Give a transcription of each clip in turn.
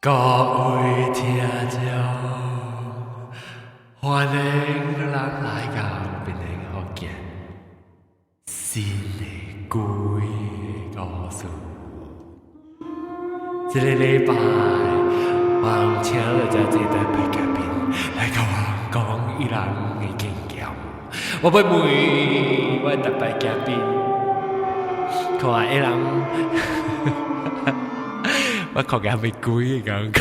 各位听众，欢迎咱来到槟榔福建新的鬼故事。这个礼拜，我请了这特别嘉宾来跟我讲伊人的经验。我要问我特别嘉宾，看伊人。我講緊係咪鬼咁講？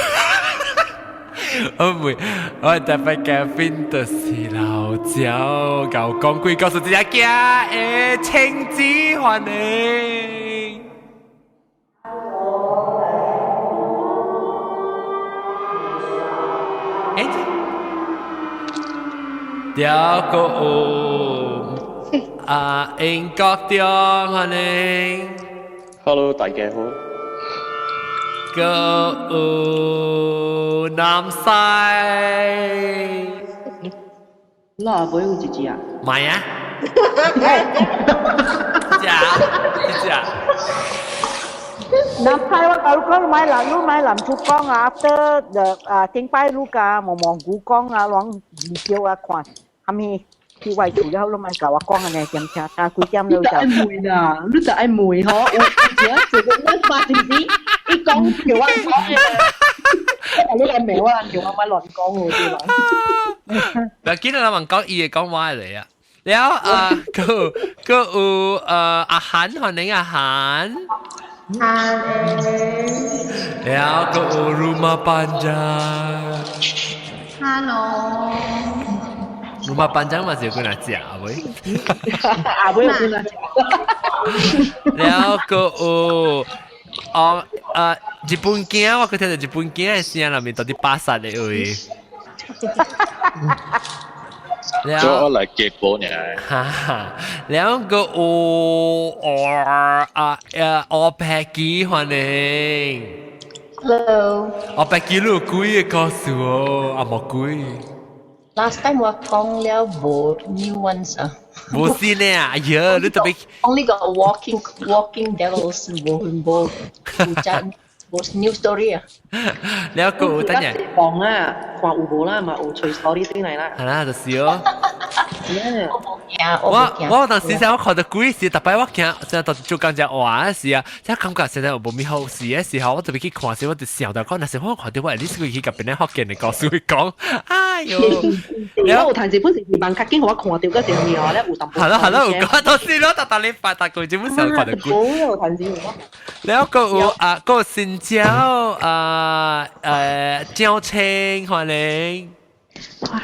我特別嘅邊度是老鳥，舊講鬼告訴大家嘅請子歡迎。第二個英國的歡迎。Hello， 大家好。個南西，那不會有一隻啊？唔係啊，一隻。南派我kalau kau rumah lam cukong after the tingpai lu ka mong gukong luang video kwan kamiที่ไว้ถูแล้วลงมากับว่ากล้องอะไรจำชาตาคุยจำเราจะไอ้มวยน่ะรู้จักไอ้มวยเหรอโอ้เสียสุดเลยมาจริงๆไอ้กองเกี่ยวว่าเขาเนี่ยแต่รู้กันไหมว่าเกี่ยวว่ามาหลอนกองเลยดีหรอ嗱，見到我問講伊嘅講話嚟啊，แล้วก็อาหาร歡迎อาหารแล้วก็rumah panjang Hello rumah panjang masih aku nak cakap apa? 阿妹有跟他講แล้วก็日本鏡，我覺得日本鏡嘅聲入面到底巴薩嚟喂。咗我嚟結果呢？แล้วก็我白雞歡迎。Hello 我白雞你鬼嘅告訴我，冇鬼。Last time 我講了冇 new ones 啊。冇事呢，哎呀，你特別 Only got walking devils 冇真冇 new story 啊。แล้วก็等陣，講啊，話有冇啦，嘛有隨 story 先嚟啦。係啦，就是哦。我當時我看到鬼時，特別我見現在做工作話時啊，即係感覺現在有冇咩好事嘅時候，我特別去看時，我就笑到講，那時我看到我，你是佢去入邊咧學見你告訴佢講，哎呦，然後有陣時本時慢卡經我看到嗰條嘢咧，有淡薄。係咯，有講到先咯，特你發達佢基本上看到鬼。好有陣時แล้วก็新椒椒青歡迎。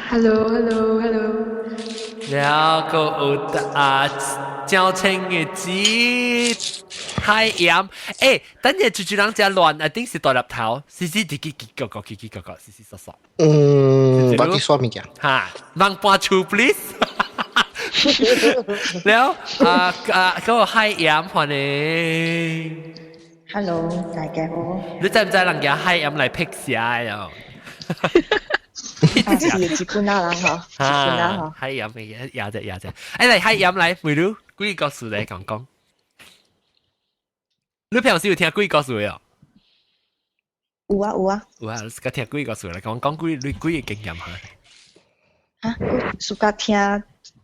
Hello。แล้วก็椒青嘅紙海鹽，等陣住人只亂，一定是大粒頭，時時啲嘰嘰個，時時索索。我記錯物件。嚇，人搬厝 please แล้ว嗰個海鹽歡迎。Hello，大家好。你知唔知人家海鹽嚟劈死啊？是日本人嗬，日本人嗬。海鹽嘅有隻，嚟海鹽嚟，梅魯，鬼故事嚟講。你平時有聽鬼故事未？有啊。你聽鬼故事嚟講鬼嘅經驗嚇。嚇，暑假聽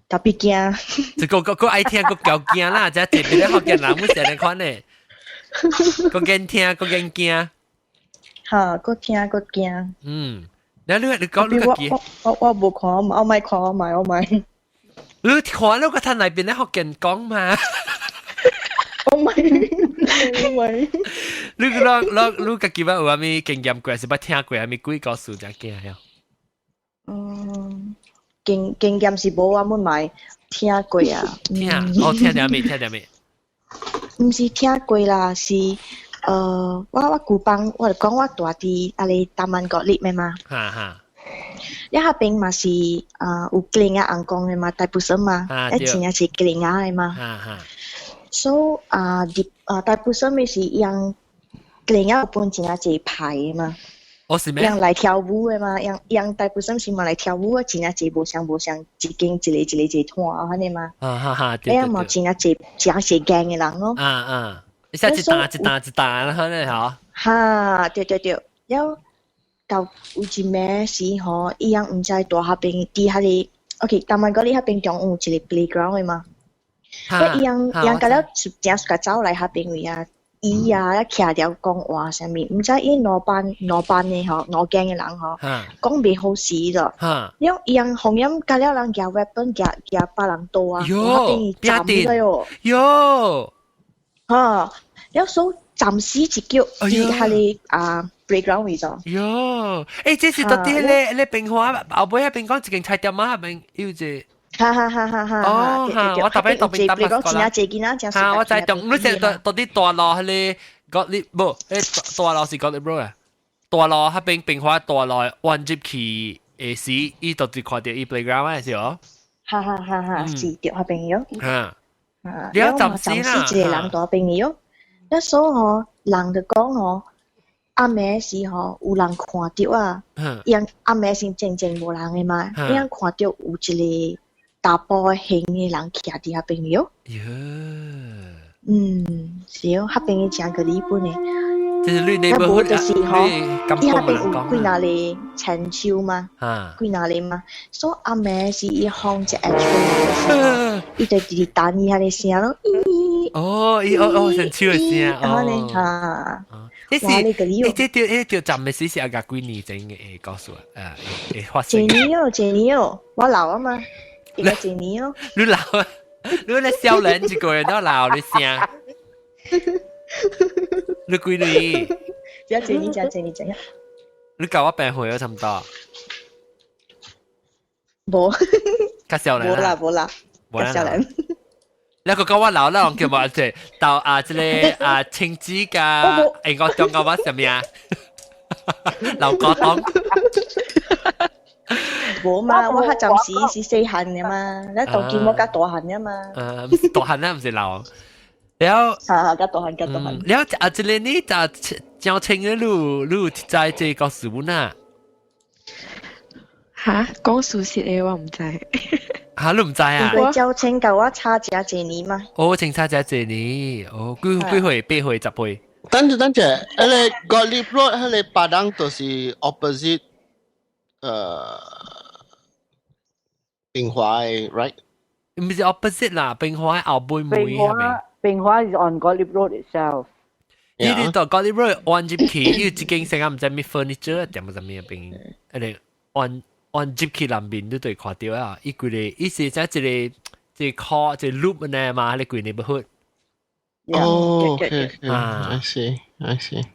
特別驚。就個愛聽個夠驚啦，即係特別咧學見人冇成日看咧。個驚聽個驚驚。嚇，個聽個驚。แล้ว你講你個幾？我冇看，我咪看，我咪。你看แล้วก็ท่านไหนเป็นนัก學見講嘛？我咪。你個幾話有咩經驗過，是不聽過，係咪鬼故事就驚呀？經驗是冇啊，冇咪聽過啊。聽咗未？唔是聽過啦，是。我古邦，我講我大啲阿你大曼國列咩嘛？一下邊嘛是有吉林亞硬講嘅嘛，大部分嘛，一前也是吉林亞嘅嘛。所以大部分咪是讓吉林亞本前也是排嘅嘛。讓來跳舞嘅嘛，讓大部分是嘛來跳舞啊，前也是無相一間一個一團啊，安尼嘛。你啊嘛前也是gang嘅人咯。一下一打啦，可能嚇。哈，對，有到有一暝時吼，伊樣毋知大下邊佇遐裡 ，OK， 台灣嗰裡遐邊中有一個 playground 誒嘛，伊樣甲了真甲走來遐邊位啊，伊啊徛條講話啥物，毋知伊兩班誒吼，兩間誒人吼，講袂好勢咗，了伊樣紅樣甲了人夾 weapon 夾別人刀啊，遐邊站咗喲，喲，哈，了所暫時一腳佇遐裡啊。playground 位咗。喲，這是到底你平華後尾喺邊講一間菜店啊，邊有隻。哈，哦，我特別邊搭過啦。哈，我在懂，你成到底大路係你角力不？大路是角力 bro 啊，大路喺邊平華大路彎入去誒時，伊到底看到伊 playground 啊是哦。哈，是掉下邊咗。哈，你有暫時啦。一個人大邊咗，一所吼人就講吼。阿妹時吼，有人看到啊，因阿妹是靜無人誒嘛，因看到有一個大波型誒人徛佇遐邊喲。是哦，遐邊誒正個日本誒。就是你那邊就是吼，伊遐邊有幾哪里青椒嘛，幾哪里嘛，所以阿妹是伊放只 actual， 伊就直等伊遐個聲咯。哦，青椒嘅聲哦。哈。這條站嘅事是阿個幾年整嘅，告訴我，發生。這年哦，我老啊嘛，一個這年哦。你老啊？你咧少年一個人都老你聲。你幾年？這年。你教我病會有差唔多？冇。較少年啦。冇啦。較少年。你個講我老啦，叫乜嘢？到啊，即個青子㗎，我講講乜什麼啊？老國東。冇嘛，我迄陣時是細漢嘅嘛，你當見我加大漢嘅嘛。唔是大漢啦，唔是老。แล้ว加大漢。แล้ว啊，即個你就教青嘅路在這個事物呐？嚇，講數學嘅我唔知。嚇，你唔知啊？佢教青教我差只一年嘛。哦，青差只一年，哦，幾歲？8歲、10歲。等陣，迄個 Gottlieb Road 迄個Padang 就是 opposite 平華嘅 ，right？唔是 opposite 啦，平華後背妹係咪？平華 is on Gottlieb Road itself。呢啲到 Gottlieb Road 彎入去，呢一間成日唔知咩 furniture 點乜嘢邊，彎入去南邊都對看到啊！依個咧，依是即係一個 call 一個 loop 呢嘛，你個 neighborhood。哦 ，I see。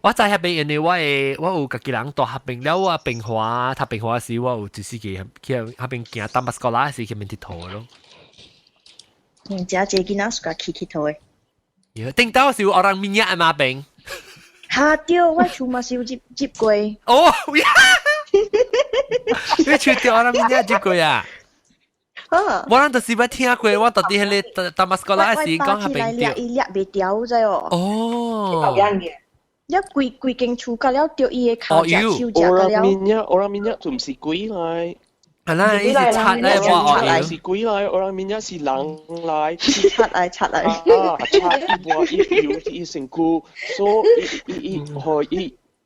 我在那邊，因為我有自己人到那邊了，我平華，他平華時我有就是去那邊行丹巴斯高拉時去面佚佗咯。這囡仔是個去佚佗誒。頂到是有orang minyak 嘛邊？嚇對，我厝嘛是有接過。哦，你厝掉orang minyak 接過啊？我人就是捌聽過，我到底迄個丹巴斯高拉時講那邊掉。伊掠袂掉啫哦。哦。一規間厝甲了掉伊個腳隻手隻甲了。orang minyak 就唔是鬼嚟。係啦，呢是賊嚟喎，是鬼嚟，orang minyak 是人嚟。賊嚟。賊伊要伊身軀，所以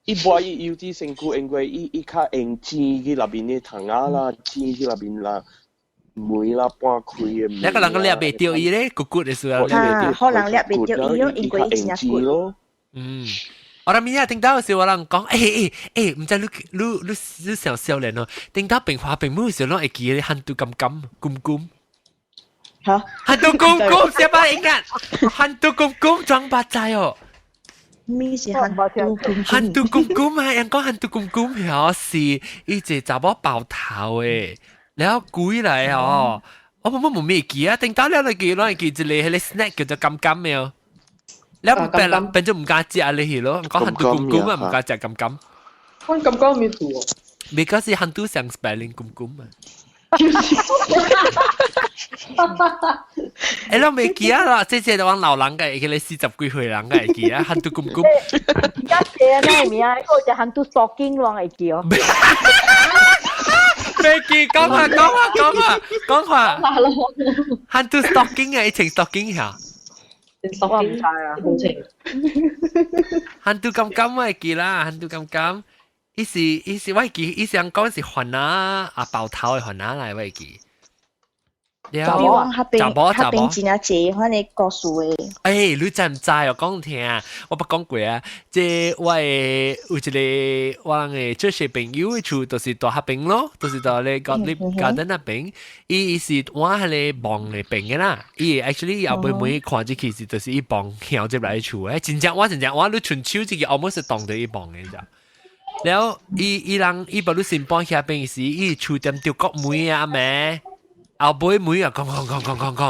伊話伊要啲身軀，因為伊較用錢去那邊嘅糖啊啦，錢去那邊啦。梅啦，半開嘅。你個人個掠袂掉伊咧，骨骨嘅時候。可能掠袂掉伊咯，因為伊真骨咯。我哋明日聽到時我人講，唔知你上少年咯，聽到平華平妹時咯，會記你handtu kum。嚇？handtu kum siapa ingat？handtu kum 裝八仔哦。咩是handtu kum 啊？人講handtu kum 係是一隻查某爆頭誒。แล้วกุย嚟哦，我冇咩記啊，定打แล้ว記攞嚟記住你喺你 snack 叫做咁咩哦，แล้วเป็น就唔敢食你係咯，講hantu kum 啊唔敢食咁。我咁咩圖啊 ？Because 是hantu 上 spelling kum 啊。誒，我未記啊啦，即係往老人嘅，佢哋40幾歲人嘅記啊，hantu kum。而家寫咩名啊？嗰個就hantu stocking 攞嚟記哦。未記講話，hantu stocking 啊，一程 stocking 下。我唔知啊，好情。hantu 咁啊，記啦，hantu 咁，伊是我記，伊想講是番啊爆頭嘅番啊嚟我記。查某迄邊真係濟款嘅故事嘅。誒，你知唔知我講聽？我捌講過啊，即我誒有一個我嘅做些朋友嘅厝，就是大黑邊咯，就是到咧個你家等那邊，伊是我係個幫嘅邊嘅啦。伊 actually 後尾每看即其實就是伊幫曉接來厝誒，真正我你春秋即個 almost 當到伊幫嘅咋。然後伊把你先搬下邊時，伊厝點掉角妹啊咩？後背妹啊，講，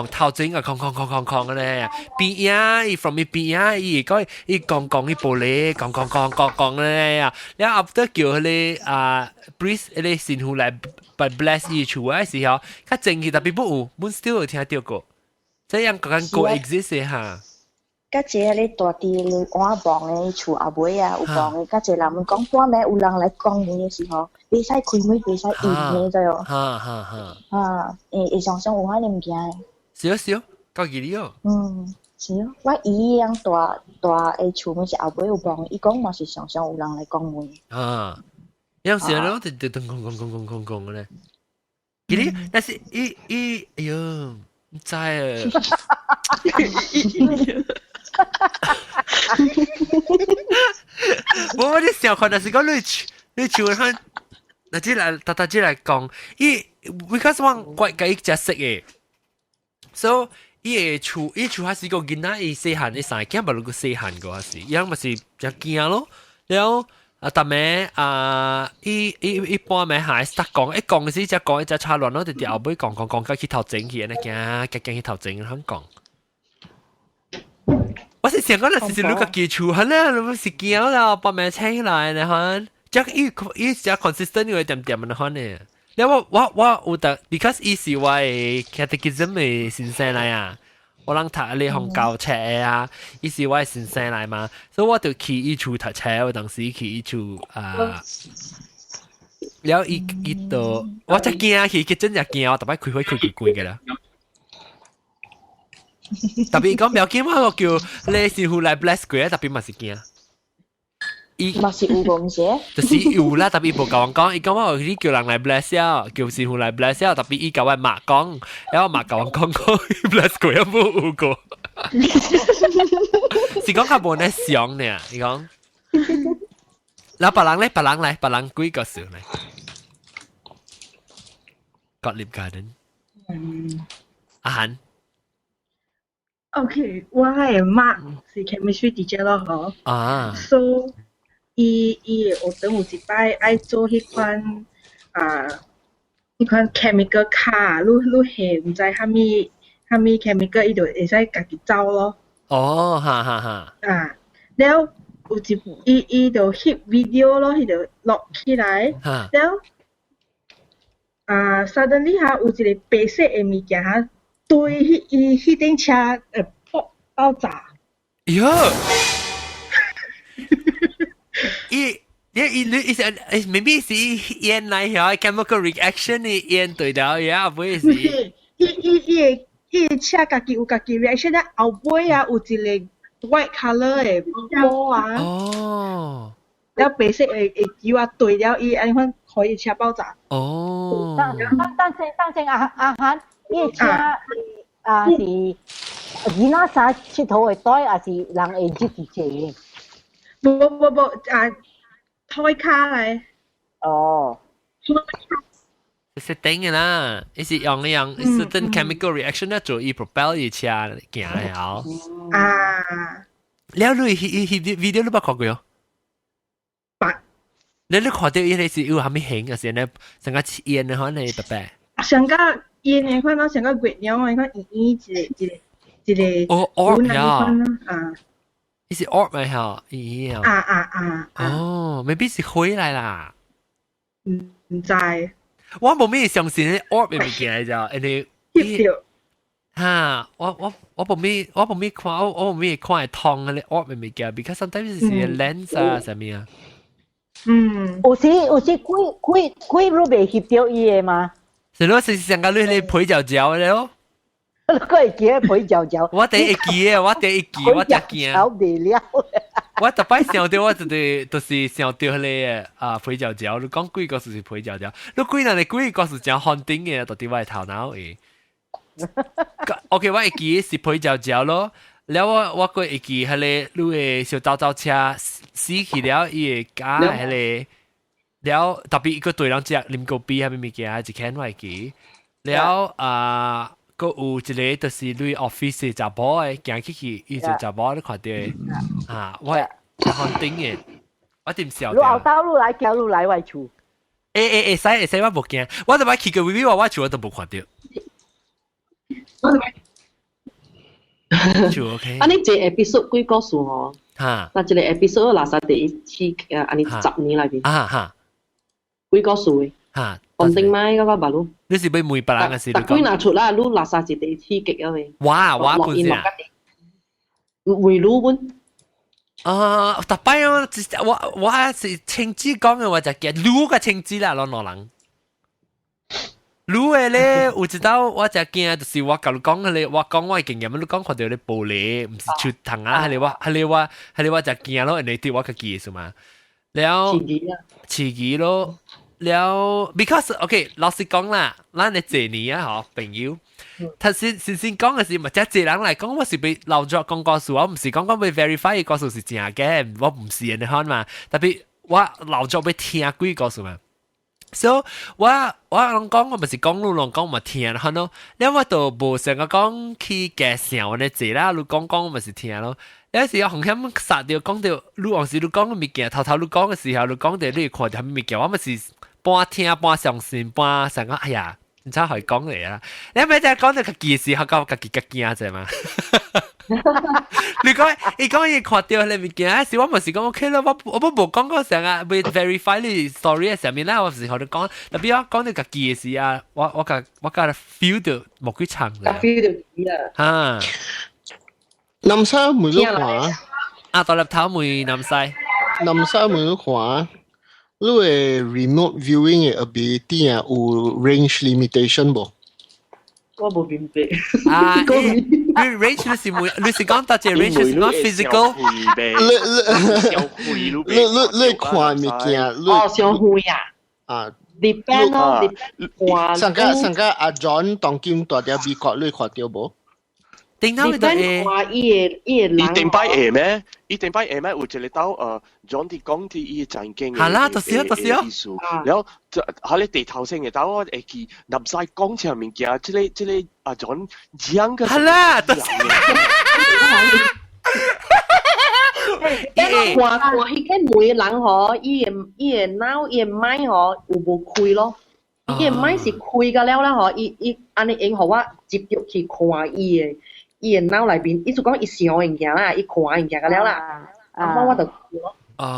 頭前啊，講嘅咧，邊啊，伊 from 邊啊，伊講伊玻璃，講咧啊，然後 after 叫佢哋breeze 啲善護嚟 bless 伊厝嘅時候，佢正氣特別不有，本 still 有聽到過，這樣講coexist 嚇。甲一個咧大啲碗房嘅厝後尾啊，有房嘅，甲一個人講半暝有人來講門嘅時候，袂使開門，袂使應嘅咗喲。會常常有遐物件嘅。少，夠幾哩哦。是哦，我姨樣大嘅厝咪是後尾有房，伊講嘛是常常有人來講門。有時咯，就講嘅咧。幾哩？但是哎呦，唔知啊。我啲時候可能是講你厝看，嗱即嚟大即嚟講，because 我介意只識嘅，所以伊厝還是個囡仔，伊細漢伊生囝，無如果細漢個是，樣咪是只驚咯。然後但咩伊半暝還是講，一講嘅時只講一只差亂咯，就後尾講到去頭前去，安尼驚去頭前咁講。我是想講的是你個基礎很啦，你是驚啦，把名請起來呢看，只伊只 consistent 有一點點的看呢。然後我有得 ，because 伊是我嘅 catechism 嘅先生嚟啊，我啷讀你紅教冊嘅啊，伊是我嘅先生嚟嘛，所以我就去伊厝讀冊，我當時去伊厝然後伊就我只驚去，佢真係驚我，特別開嘅啦。特別講唔要驚我叫你師傅來 bless 佢，特別嘛是驚。伊嘛是有個唔是？就是有啦，特別無甲我講，伊講我你叫人來 bless 呀，叫師傅來 bless 呀，特別伊甲我罵講，然後罵甲我講 bless 佢有冇有過？是講佢無咧想呢，伊講。然後別人幾個數咧 ？Gottlieb Garden。阿涵。OK， 我嘅媽是 chemistry teacher 咯，嗬。So， 伊學堂有一擺愛做迄款chemical 卡，你係唔知蝦米 chemical， 伊就會使家己走咯。哦，哈。然後有伊就翕 video 咯，伊就錄起來。然後suddenly 嚇有一個白色嘅物件嚇。對，迄頂車爆炸。喲！maybe 是煙嚟嚇 chemical reaction 嘅煙對到呀，唔會是。伊車家己有家己 reaction， 咧後尾啊有一個 white colour 嘅波啊。哦。然後白色嘅球啊對了，伊安尼款可以車爆炸。哦。當正阿涵。呢車是伊那啥佚佗嘅袋，還是人會自己借嘅？冇胎卡嚟。哦。是定嘅啦，伊是用certain chemical reaction 咧做伊 propel 伊車行嚟後。แล้ว你video 你捌看過喲？捌。你看到伊係是有蝦米形啊？是呢成個煙嘅可能係白白。上個煙嘅款咯，上個月亮嘅款一個。哦 ，orb 呀。伊是 orb 咪嚇？咦啊。哦 ，maybe 是灰嚟啦。唔知。我冇咩相信啲 orb 嘅物件咋，誒你。嚇！我冇咩看，我冇咩看係燙嗰啲 orb 嘅物件 ，because sometimes 係 lens 啊，上面啊。有時幾路未翕到伊嘅嘛？是咯，是上個你陪嚼嚼嘅咯。你會記陪嚼嚼。我第一記，我只驚。嚼不了。我特擺想到我就是想到迄個皮條條，你講幾個是皮條條，你幾個是講漢丁嘅，到底我係頭腦嘅。OK， 我會記是皮條條咯。แล้ว我個會記迄個你嘅小斗斗車死去了，伊會加迄個，แล้ว特別一個對人食啉咖啡係咪物件，一間我會記。แล้ว個有一個就是你 office 查某嘅，行去，伊就查某你看到嘅，我漢丁嘅，我點笑你後兜路來叫路來為厝。使我冇驚，我就買去個 Vivi 娃娃厝我都冇看到。就 OK。安尼這 episode 幾個數哦？嚇。嗱，這個 episode 垃圾第一次安尼10年裏邊。嚇。幾個數嘅？嚇。on 定買嗰個馬路。你是要每別人嘅事？但幾拿出啦，你垃圾是第一次極啊咪？哇！本身啊。回路本。特擺我是青枝講嘅，我就記滷嘅青枝啦，攞人。滷嘅咧，有一道我就驚，就是我甲你講嘅咧，我講我嘅經驗，你講看到咧玻璃，唔是出糖啊，係你我就驚咯，人哋對我嘅記數嘛。แล้ว刺激咯，แล้ว because OK， 老實講啦，咱嘅這年啊，嗬朋友，頭先講嘅是，或者這人嚟講，我是被留咗講個數，我唔是講被 verify 嘅個數是正嘅，我唔是人哋看嘛，特別我留咗被聽幾個數嘛。所以我講我咪是講路浪講咪聽咯，咯，因為我都無成個講去介紹我哋字啦，你講我咪是聽咯。有時我紅險殺掉講到你往時你講嘅物件，頭你講嘅時候，你講到你看到物件，我咪是半聽半相信半成個哎呀，唔知係講嚟啦。你咪就係講到佢件事，佢講佢驚啫嘛。你講嘢看到你物件，時我咪是講 OK 啦，我冇講過成日被 verify 你 story 嘅上面啦，我時候都講，特別我講到佢件事啊，我個 feel 到冇幾長嘅。feel 到啊！南沙每個看大粒頭梅南西，南沙每個看，你嘅 remote viewing 嘅 ability 啊，有 range limitation 冇？我冇明白。range 你是講到這 range 是講 physical？你看物件，哦，上會啊？depend 咯，depend。上個阿 John 當今大條美國，你看到冇？定到你哋話伊定擺嘢咩？伊定擺嘢咩？有一個到John 啲講啲伊正經嘅。係啦，就是藝術。然後喺你地頭先嘅，但我誒佢南西講上面嘅，即係阿 John 講嘅。係啦，就是。看迄個每人吼，伊嘅腦伊嘅mind吼有無開咯？伊嘅mind是開個了啦吼，伊安尼用互我直接去看伊嘅。伊嘅腦內邊，意思講伊想物件啦，伊看物件個了啦，我就咯。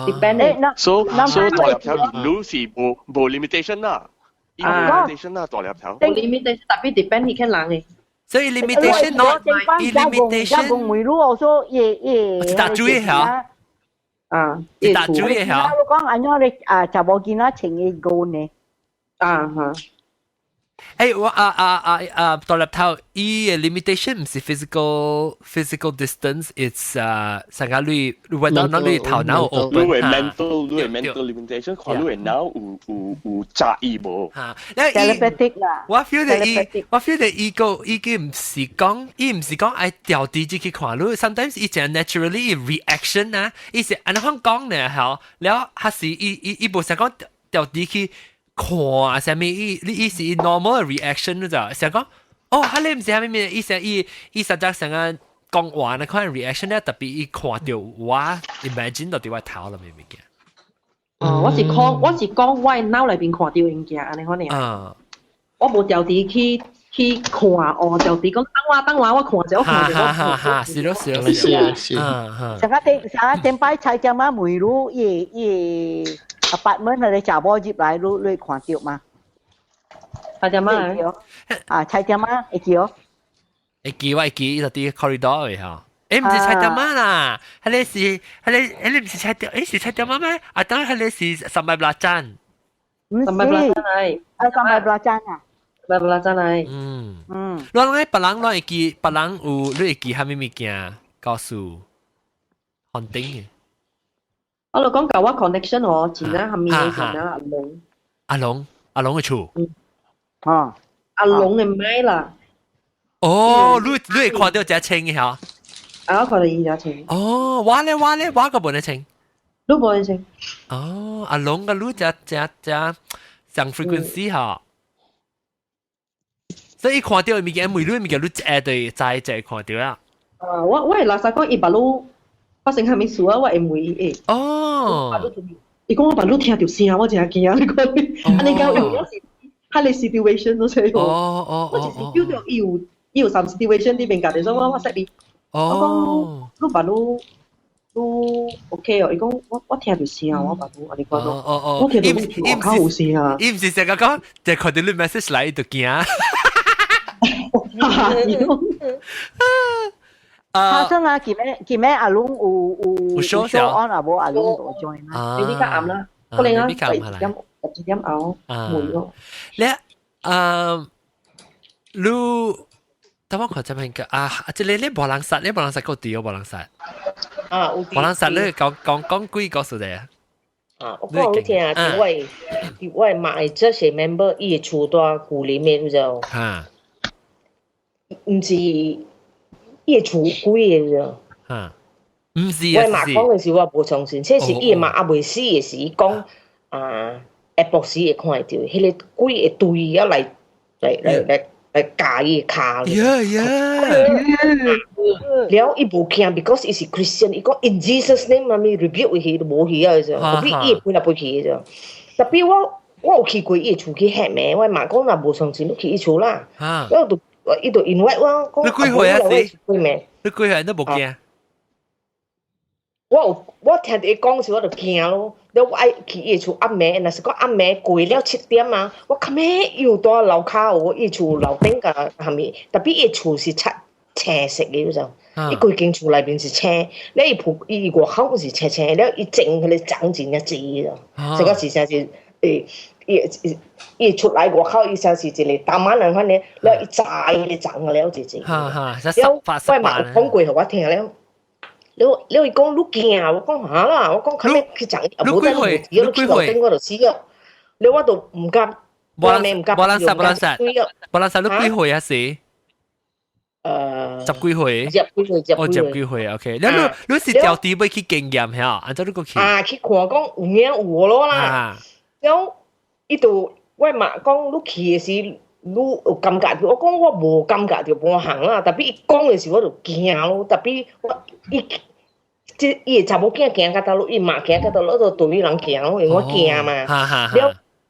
depend。所以大粒條路是冇 limitation 啦，冇 limitation 啦，大粒條。冇 limitation，特別 depend 迄個人嘅。所以 limitation not limitation。講梅路我說也。打注意下。打注意下。我講安樣你查某囡仔穿嘅高呢？我大粒頭，伊嘅 limitation 唔是 physical distance，it's 成個你揾到你頭腦 open 你係 mental limitation， 看你係腦有雜意無？telepathic 啦。我 feel 到伊個唔是講愛調啲自己看，你 sometimes 伊就 naturally reaction 啊，伊是安樣講呢？好，แล้ว還是伊無想講調啲去。看啥物伊是 normal reaction 咋？想講哦，你唔是啥物咩？伊實際上啊講話呢款 reaction 咧，特別伊看到我 imagine 到啲我頭啦，明唔明嘅？我是講我腦裏邊看到物件，安尼可能。我冇調啲去看哦，調啲講等我看者，我看者。是咯。上一點擺菜只嘛梅路apartment 係查某入來你看到嘛？菜只嘛？菜只嘛會記哦？會記就啲 corridor 嘅嚇。唔是菜只嘛啦，係你唔是菜只，是菜只嘛咩？當係你是三百八針。唔是，三百八針啊？300嚟。你講別人會記，別人有你會記係咩物件？告訴，肯定嘅。我就講搞我 connection 哦，前啊下面嘅前啊阿龍嘅厝。哦，阿龍嘅麥啦。哦，你會看到只青嘅嚇？啊，我看到伊只青。哦，我個本嚟青。你冇青。哦，阿龍嘅你只上 frequency 嚇。所以看到嘅物件，每類物件你對在看到啦。啊，我係垃圾講伊把路發生下面事啊，我會每誒。哦。伊講我把路聽到聲，我真係驚。你講，安尼講有時喺你 situation 都所以。我就是叫做有some situation 啲邊隔離，所以我識你。我講你把路都 OK 哦，伊講我聽到聲，我把路安尼講咯。我聽到你口好聲啊。伊唔是成日講，就看到你 message 嚟就驚。發生啊！見咩阿龍有 show on 啊？冇阿龍度 join 啦。你呢家啱啦，嗰你啱係音拗梅咯。你等我看這邊個即係你無人殺個對哦，無人殺。無人殺你講幾個數嚟啊？我講好聽啊！啲位買這些 member 伊個厝在古裡面就。唔是。伊個厝貴嘅啫，唔是啊！我嘛講嘅時我無相信，這是伊嘛也未死嘅時講下晡時會看到，迄個鬼會對啊來加伊個卡。了伊無驚 ，because 伊是 Christian， 伊講 in Jesus name 嘛咪 rebuke 伊都無去啊啫，特別伊會飛來飛去嘅啫。特別我有去過伊個厝去嚇咩，我嘛講若無相信，你去伊厝啦，我就。伊就 invite 我，講你幾歲啊？你幾歲都冇驚？我聽到伊講時我就驚咯。了我愛去伊厝暗暝，若是講暗暝過了7點啊，我看咩又到樓骹哦，伊厝樓頂個下面，特別伊厝是青色嘅就，伊規間厝內面是青，了伊外口是青青，了伊整佢哋長錢一枝就，所以個時陣是伊出來外口，伊像是一個大馬人款呢，了伊炸伊長了一隻。了我嘛講過，互我聽了。了伊講你驚，我講嚇啦，我講看咩去長，無得你你去樓頂我就死了。了我就唔敢，無人殺，你幾歲啊？是10幾歲。10幾歲 ，OK。你是調地位去經驗嚇，按照你個去。去看講有影有咯啦。了伊就我嘛講你去嘅時，你有感覺到，我講我無感覺到無行啦。特別伊講嘅時我就驚咯，特別伊查某囝行到倒路，伊嘛行到倒路，我就對伊人行咯，因為我驚嘛。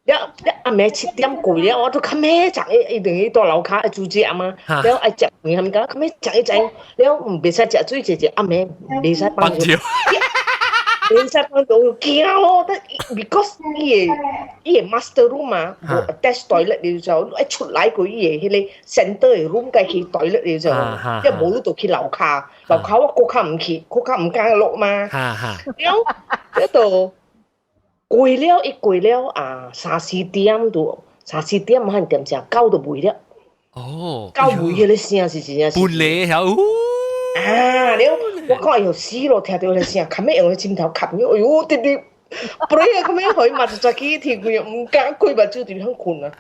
了暗暝7點過了，我都看咩食一定要到樓骹愛煮食嘛。了愛食飯，他們講看咩食一陣，了唔別使食水，食暗暝袂使幫助。你使幫到驚咯，得 because 伊個 master room 嘛，冇 attach toilet 了就，一出來佢伊個迄個 center 嘅 room 該去 toilet 了就，一冇你就去樓骹我嗰卡唔去，嗰卡唔敢落嘛。了度過了3、4點度，3、4點唔係點聲，9就沒了。哦，9沒了聲是真係。半夜嚇。了我講哎呦死咯，聽到佢聲，冚咩用佢枕頭冚咗，哎呦啲不然咁樣去嘛就再幾條佢又唔敢開目睭點樣困啊！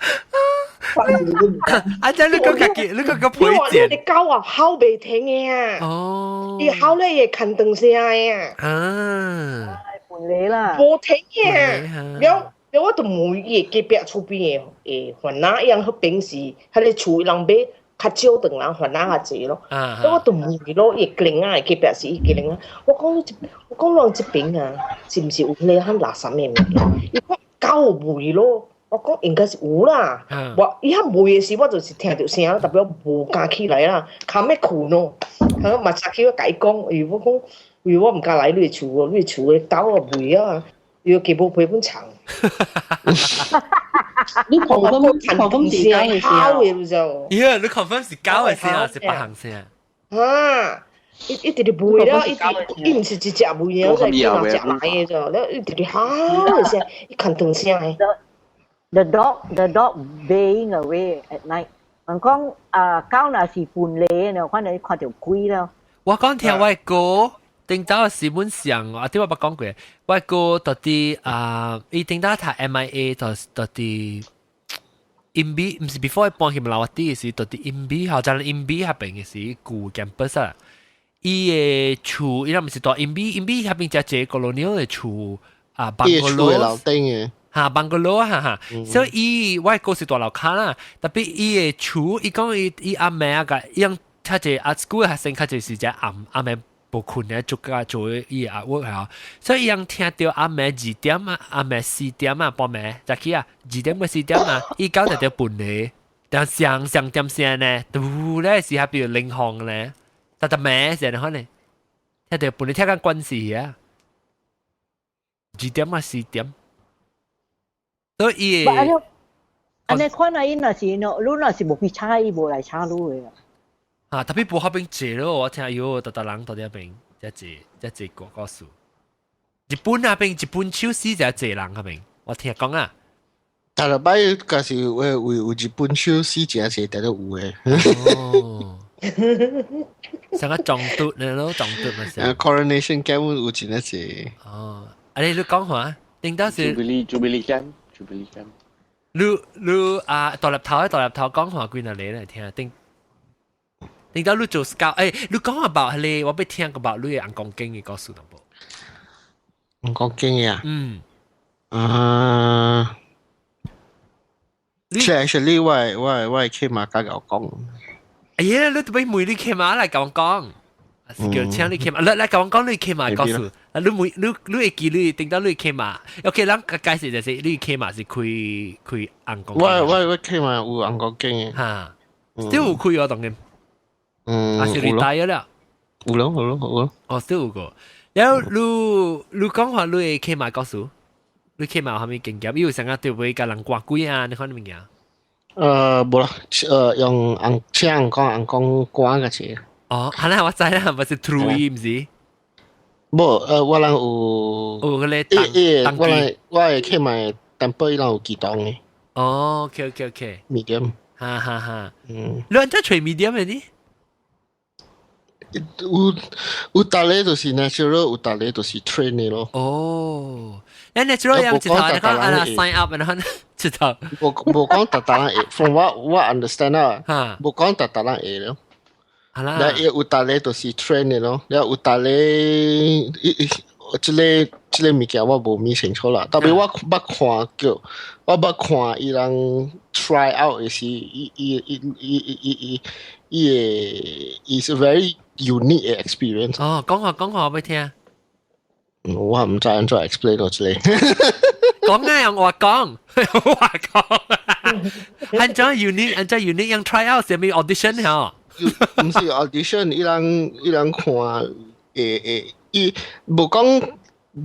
阿仔你個配件，你狗啊口未停嘅啊！哦，伊口咧也近頓聲嘅啊！伴你啦，無停嘅，了我就每夜隔壁厝邊嘅飯仔一樣去平時喺你厝人買。較少頓人飯仔較濟咯，咁我就問咯，伊個啊，隔壁是伊個啊，我講咱這邊啊，是毋是有咧很垃圾嘅物件？伊講狗味咯，我講應該是有啦。我伊遐味嘅時，我就是聽到聲，特別我無敢起來啦，靠咩困咯？嚇，嘛早起我甲伊講，我講，我毋敢來你厝喎，你厝嘅狗啊味啊，要基本賠本長。你confirm 是狗嘅聲嘅就，你 confirm 是狗嘅聲，是白行聲。一直啲味啦，伊唔是一隻味嘅，就係人食來嘅啫。แล้ว一直啲嘅聲，一近頓聲嘅。The dog baying away at night。人講狗若是伴你，你看到鬼咯。我講聽我哥頂到是本上啊，啲我講過，我個到啲伊頂到睇 MIA 到啲 IMB 唔是 before 搬去馬來西亞時，到啲 IMB 好，就係 IMB 下邊嘅時舊 campus 啊，伊嘅厝，伊唔是到 IMB 下邊只隻 colonial 嘅厝啊，bungalow 樓頂嘅。嚇 bungalow 哈，所以伊我個是大樓卡啦，特別伊嘅厝，伊講伊阿妹啊個，伊樣睇住阿 school 學生睇住是只阿妹。不困咧，做家做伊阿 work 啊，所以人聽到阿妹2點啊，阿妹4點啊，半暝就去啊，2點到4點啊，伊搞就條半夜，但上點聲呢，都咧是下比如領航咧，但暝成可能，聽到半夜聽緊軍事啊，2點啊4點，所以安尼看啊，伊若是你若是無去查，伊無來查你嘅。啊！特別冇嗰邊借咯，我聽有特人到啲邊一借個數。日本那邊日本超市就借人嗰邊，我聽講啊。但係擺嗰時有日本超市就係睇到有嘅。哦，成個中毒咧咯，中毒咪先。Coronation Camp 有真係借。哦，啊你講下，定到是 Jubilee Camp。你啊，大立頭講下幾耐你嚟聽定。你到你做 scout， 你講about 你，我俾聽 about 你嘅硬講經嘅故事同冇？硬講經嘅啊？actually 我係騎馬家教講。哎呀，你俾妹你騎馬嚟講，叫請你騎馬，嚟講你騎馬故事。你會記你定到你騎馬，OK，咱介紹就係你騎馬是開硬講經。我騎馬有硬講經嘅。嚇，都有開我當然。還是你大咗啦？有咯。哦，都有個。然後你講話你騎馬故事，你騎馬有咩經驗？有成日對會甲人掛鬼啊？你看咩嘢？冇啦，用硬講掛嘅字。哦，係啦，我知啦，唔係 true 唔是？冇，我人有。嗰啲我係騎馬，但不然有幾檔嘅。哦 ，OK。medium。哈。你按照吹 medium 嘅呢？有大咧就是 natural， 有大咧就是 train 嘅咯。哦，你 natural 樣直頭你講啊 sign up 然後直頭。冇講特人會 ，from what understand 啊，冇講特人會咯。係啦。但係有大咧就是 train 嘅咯，有大咧，即個物件我無咪清楚啦。特別我捌看伊人 try out 嘅時，is a very unique experience。哦，講下我俾聽。我唔知安怎 explain 到之類。講啊，我講，安怎 unique， 樣 try out 係咪 audition 嚇？唔是 audition，伊人看伊無講。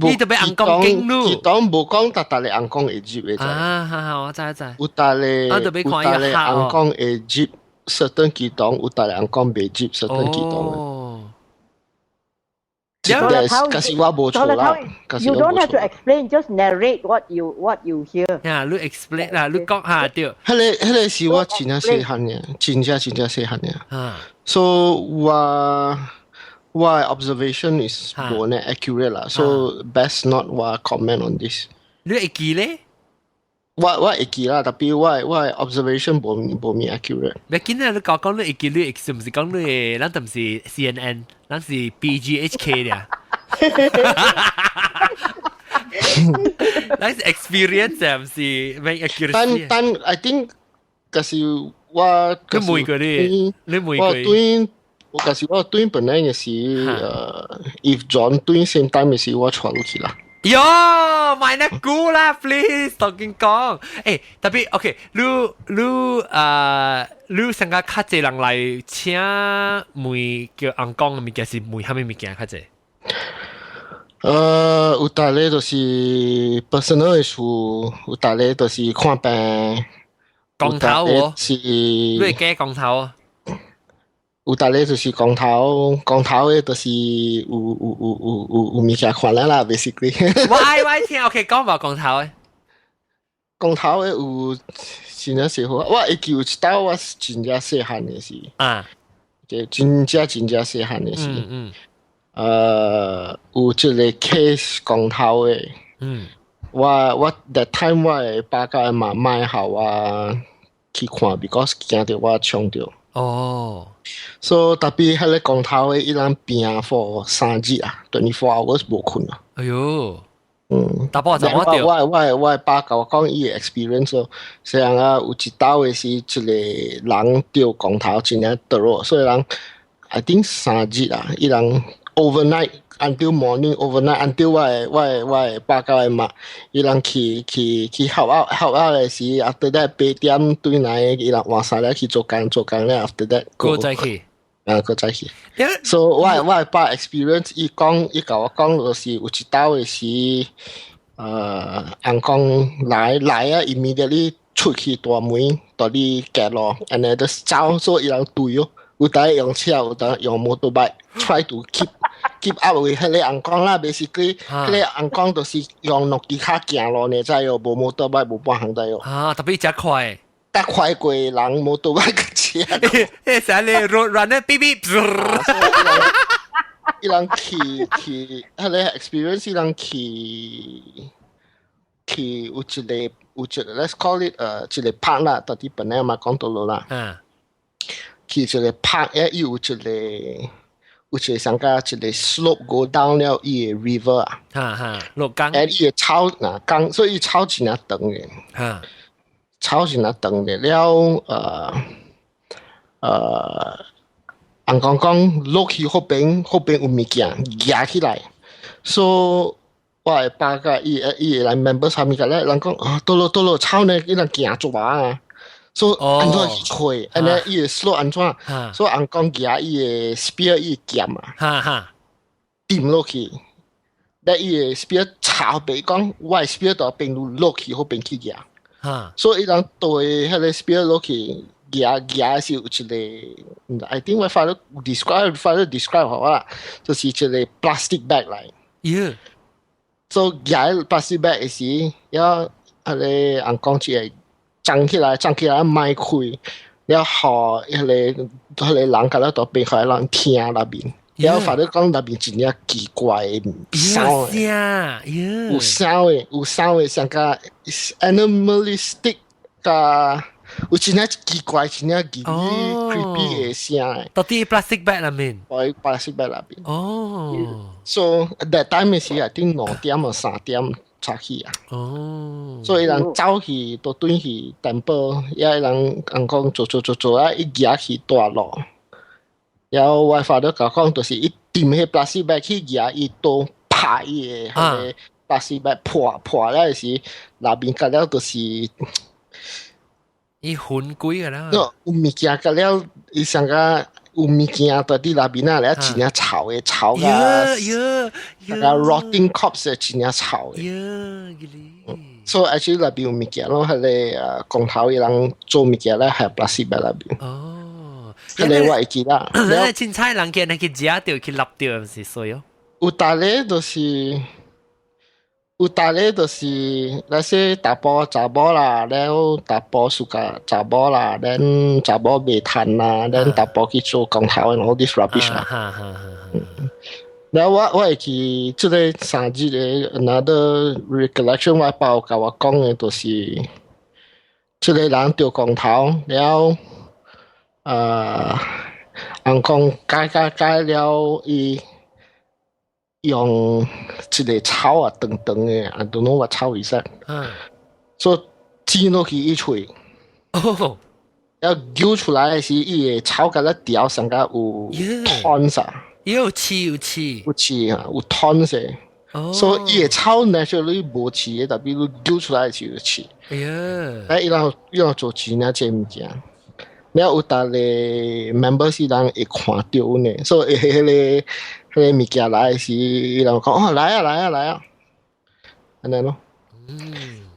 伊特別硬講經咯。佢當無講特咧硬講會接嘅啫。啊，我知。有特咧硬講會接。certain 幾檔有大人講未接 certain 幾檔啊。可是我冇錯啦。You don't have to explain, just narrate what you hear. 呀，你 explain 啦，你講下對。迄個是我真正細漢嘅，真正細漢嘅。So 我 observation is 冇呢 accurate 啦。So best not 我 comment on this。你會記咧？我會記啦，特別我 observation 冇咪 accurate。你見到你講你會記，你是唔是講你？咱唔是 CNN， 咱是 BGHK 嘅。咱是 experience 啊，唔是 make accuracy。但 I think 就是我。你每個你每個。可是我對本來嘅是if John 對 same time 嘅是我傳落去啦。喲，買那股啦 ，please， 同佢講。誒，特別 OK，你成個較濟人來請梅叫硬講嘅物件是梅蝦米物件較濟？有大咧就是 personal issue， 有大咧就是看病。光頭喎，是你係假光頭啊？有大咧就是光頭嘅，就是有物件看啦 ，basically。喂，聽 OK， 講話光頭嘅。光頭嘅有真正細好，我會記有一道我真正細漢嘅事。啊，真正細漢嘅事。有一个 case 講頭嘅，我 that time 我係爸家嘛買好啊去看 ，because 驚到我搶到。哦。So 特別喺咧講頭嘅，伊人拼 for 3日啊，24 hours 無困啊。哎呦！打包怎麼掉？我爸甲我講伊嘅 experience 咯，雖然啊有一道嘅是一個人掉講頭真係得咯，所以人 I think 3日啊，伊人 overnight until morning overnight until 我爸甲我媽，伊人去 help out 嘅時 after that 8點對來，伊人換曬咧去做工咧 after that 過再去。個再去。So 我爸 experience 伊甲我講就是有一道嘅是人講來啊 immediately 出去大門到你夾咯 and then 就走所以人對咯，有陣用車有陣用motorbike try to keep up with 迄個人講啦 basically 迄個人講就是用諾基卡行咯，你知哦，無motorbike無半行得哦。特別真快。得快過人motorbike 嘅車。誒，成日 road runner 嗶嗶。伊人去，迄個 experience 伊人去有一個 let's call it 一個 park 啦，到底本來嘛講到落啦。去一個 park 有一個上加一個 slope go down 了伊個 river 啊。落江。伊個草江，所以草真係長嘅。草真係長嘅了，人講落去嗰邊有物件夾起來，所以我係爸個伊來 member 上面個咧，人講到落草呢，伊人行做啊，所以安怎去開，安尼伊個 slope 安怎，所以人講夾伊個 spear 伊個劍啊，掂落去，但伊個 spear 插邊講，我係 spear 到邊路落去嗰邊去夾，所以伊人對迄個 spear 落去。夾是有一個 I think 我發咗 describe 好啊，就是一個 plastic bag 嚟。所以夾 plastic bag 嘅時，要迄個人講一個裝起來賣開，要好迄個人甲咧度邊互人聽那邊，然後發咗講那邊真係奇怪嘅聲嘅，有聲嘅，像個 animalistic 㗎。有真係奇怪，真係奇 creepy 嘅聲誒。到底 plastic bag 裏面？喺 plastic bag 裏邊。哦。So that time 嘅時係啲2點或3點出去啊。哦。所以人走去到對去 temple， 也人講做啊，一夾去大路。然後我發到講就是一掂喺 plastic bag 去夾，一刀拍伊嘅 plastic bag 破咧時，那邊隔了就是。伊混鬼个啦，有物件个了，伊上个有物件到底那邊啊，咧真係臭嘅，臭㗎，個 rotting corpse 真係臭嘅。所以 actually 那邊有物件咯，係咧公頭嘅人做物件咧係 plastic 喺那邊。哦，係咧我會記得。你凊彩人見你去食掉去立掉，唔是衰哦。有大咧就是。有大咧就是那些大波查某啦，然後大波暑假查某啦，然後查某賣炭啦，然後大波去做工頭 and all this rubbish 啦。然後我會去這個3日嘅 another recollection， 我爸甲我講嘅就是這個人掉工頭，然後人講解了伊。用一個草啊，長長嘅 ，I don't know what 草is that。所以擠落去一喙，要揪出來嘅時，伊個草甲咧條上甲有湯啥，有刺啊，有湯些。所以伊個草 naturally 無刺嘅，特別揪出來就有刺。伊人做錢啊，這物件。然後有搭咧 member 是人會看到呢，所以迄個物件來時，伊人講來啊，安尼咯。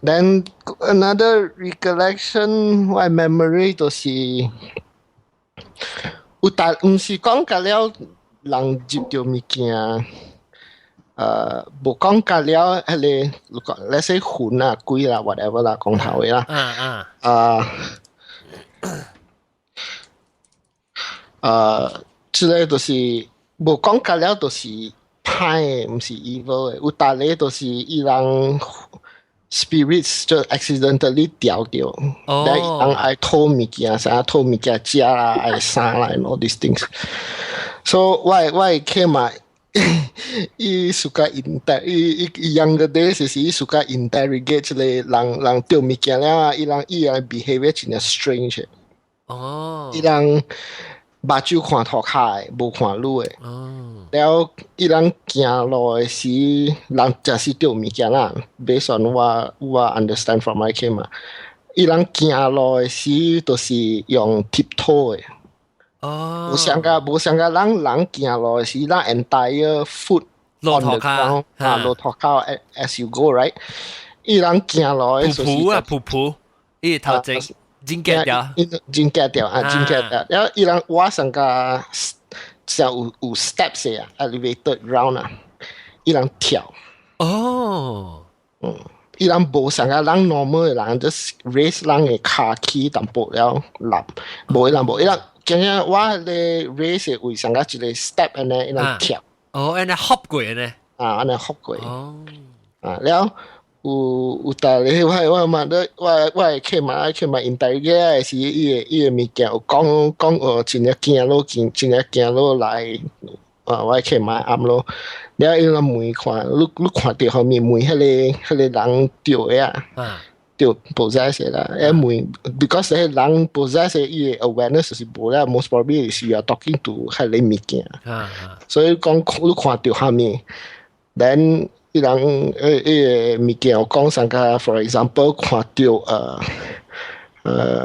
Then another recollection， 我 memory 就是有搭，唔是講甲了人接到物件，無講甲了迄個let's say 雲啊、鬼啦、whatever 啦，講頭嘅啦。之類就是。無講隔了就是歹嘅，唔是 evil 嘅。有大咧就是伊人 spirits 就 accidentally 掉掉，然後伊人愛偷物件，啥偷物件食啦，愛殺啦 and all these things。So 我起碼伊 suka younger days 是伊 suka interrogate 咧人掉物件了，伊人 behavior 真係 strange。哦，伊人目睭看頭殼誒，無看路誒。了伊人行路誒時，人真是掉物件啦。Based on 我 understand from my case 嘛，伊人行路誒時，都是用 tiptoe 誒。哦，無像個人行路誒時，咱 entire foot on the ground 啊，落頭殼 as you go right。伊人行路誒時，噗噗，伊頭前。真夾掉，真夾掉啊！真夾掉。然後伊人我上個就有 steps 嘅 elevated round 啊，伊人跳。哦，伊人無上個人 normal 嘅人，就 raise 人嘅腳起淡薄了立，無伊人無伊人，今日我咧 raise 為上個一個 step 安尼伊人跳。哦，安尼 hop 過安尼。啊，安尼 hop 過。哦。啊，了。有大咧，我嘛咧，我去嘛 interrogate 時，伊個物件有講真係真係行路來，我去嘛暗咯。然後伊個門看，你看到後面門迄個人掉嘅啊，掉 possess 啦。誒門 because 迄個人 possess 伊個 awareness 是無啦 ，most probably is you are talking to 迄個物件。所以講你看到後面 ，then 伊人物件有講上個 ，for example 看到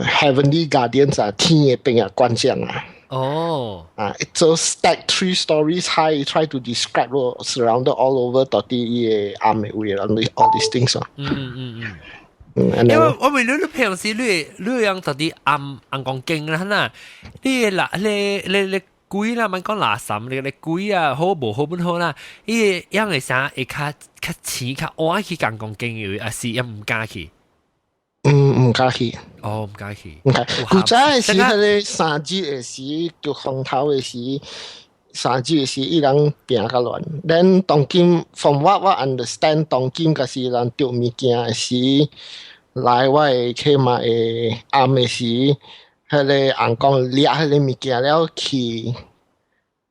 heavenly guardians 啊，天嘅兵啊，官將啊。哦。啊，就 stack 3 stories high, try to describe surrounded all over 到底伊嘅暗嘅位啦 ，all these things 啊。因為我問你平時你樣到底暗講經啦，嗱，你鬼啦，มัน講垃圾，你鬼啊，好無好本好啦，伊樣嘅啥會較淺較晏去講經嘅，還是也唔加去？唔加去。哦，唔加去。唔加。古早嘅時，迄個三節嘅時，叫風頭嘅時，三節嘅時，伊人拼較亂。then 當今 from what 我 understand， 當今嘅時人丟物件嘅時，來我嘅起碼會暗嘅時。迄個人講掠迄個物件了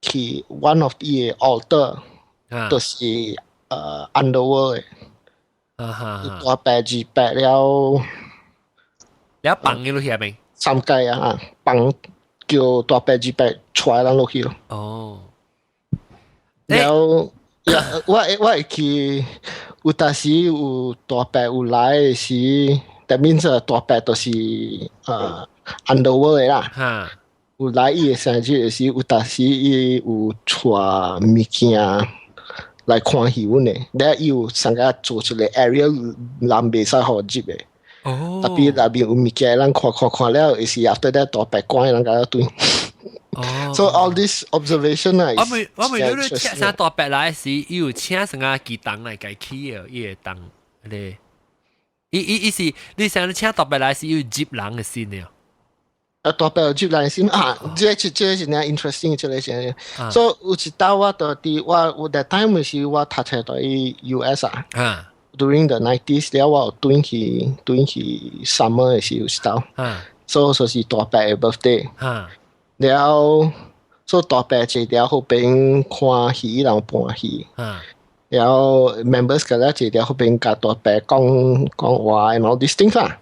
去 one of the altar， 都是underworld 嘅，大白字白了放嘅落去未？三界啊，放叫大白字白出來人落去咯。哦，了我會去有當時有大白有來嘅時，that means 大白都是underworld 啦，有來伊個生日是有當時伊有帶物件來看戲阮誒，然後伊有上個做出來 area 人袂使互入誒，特別內邊有物件人看了，伊是 after that 大白關人甲對。So all this observation 啊，我問你請啥大白來時，伊有請啥個機動來家起誒，伊個動咧，伊是你想請大白來時，伊有接人嘅先嘅。大白有接人先啊，這是真係 interesting 這類先。所以有一道我到啲我 that time 時我讀冊到喺 US 啊，during the 90s 了我轉去 summer 嘅時有一道，所以是大白嘅 birthday，然後所以大白坐條後邊看戲，然後搬戲，然後 members 嗰咧坐條後邊甲大白講話 and all these things 啦。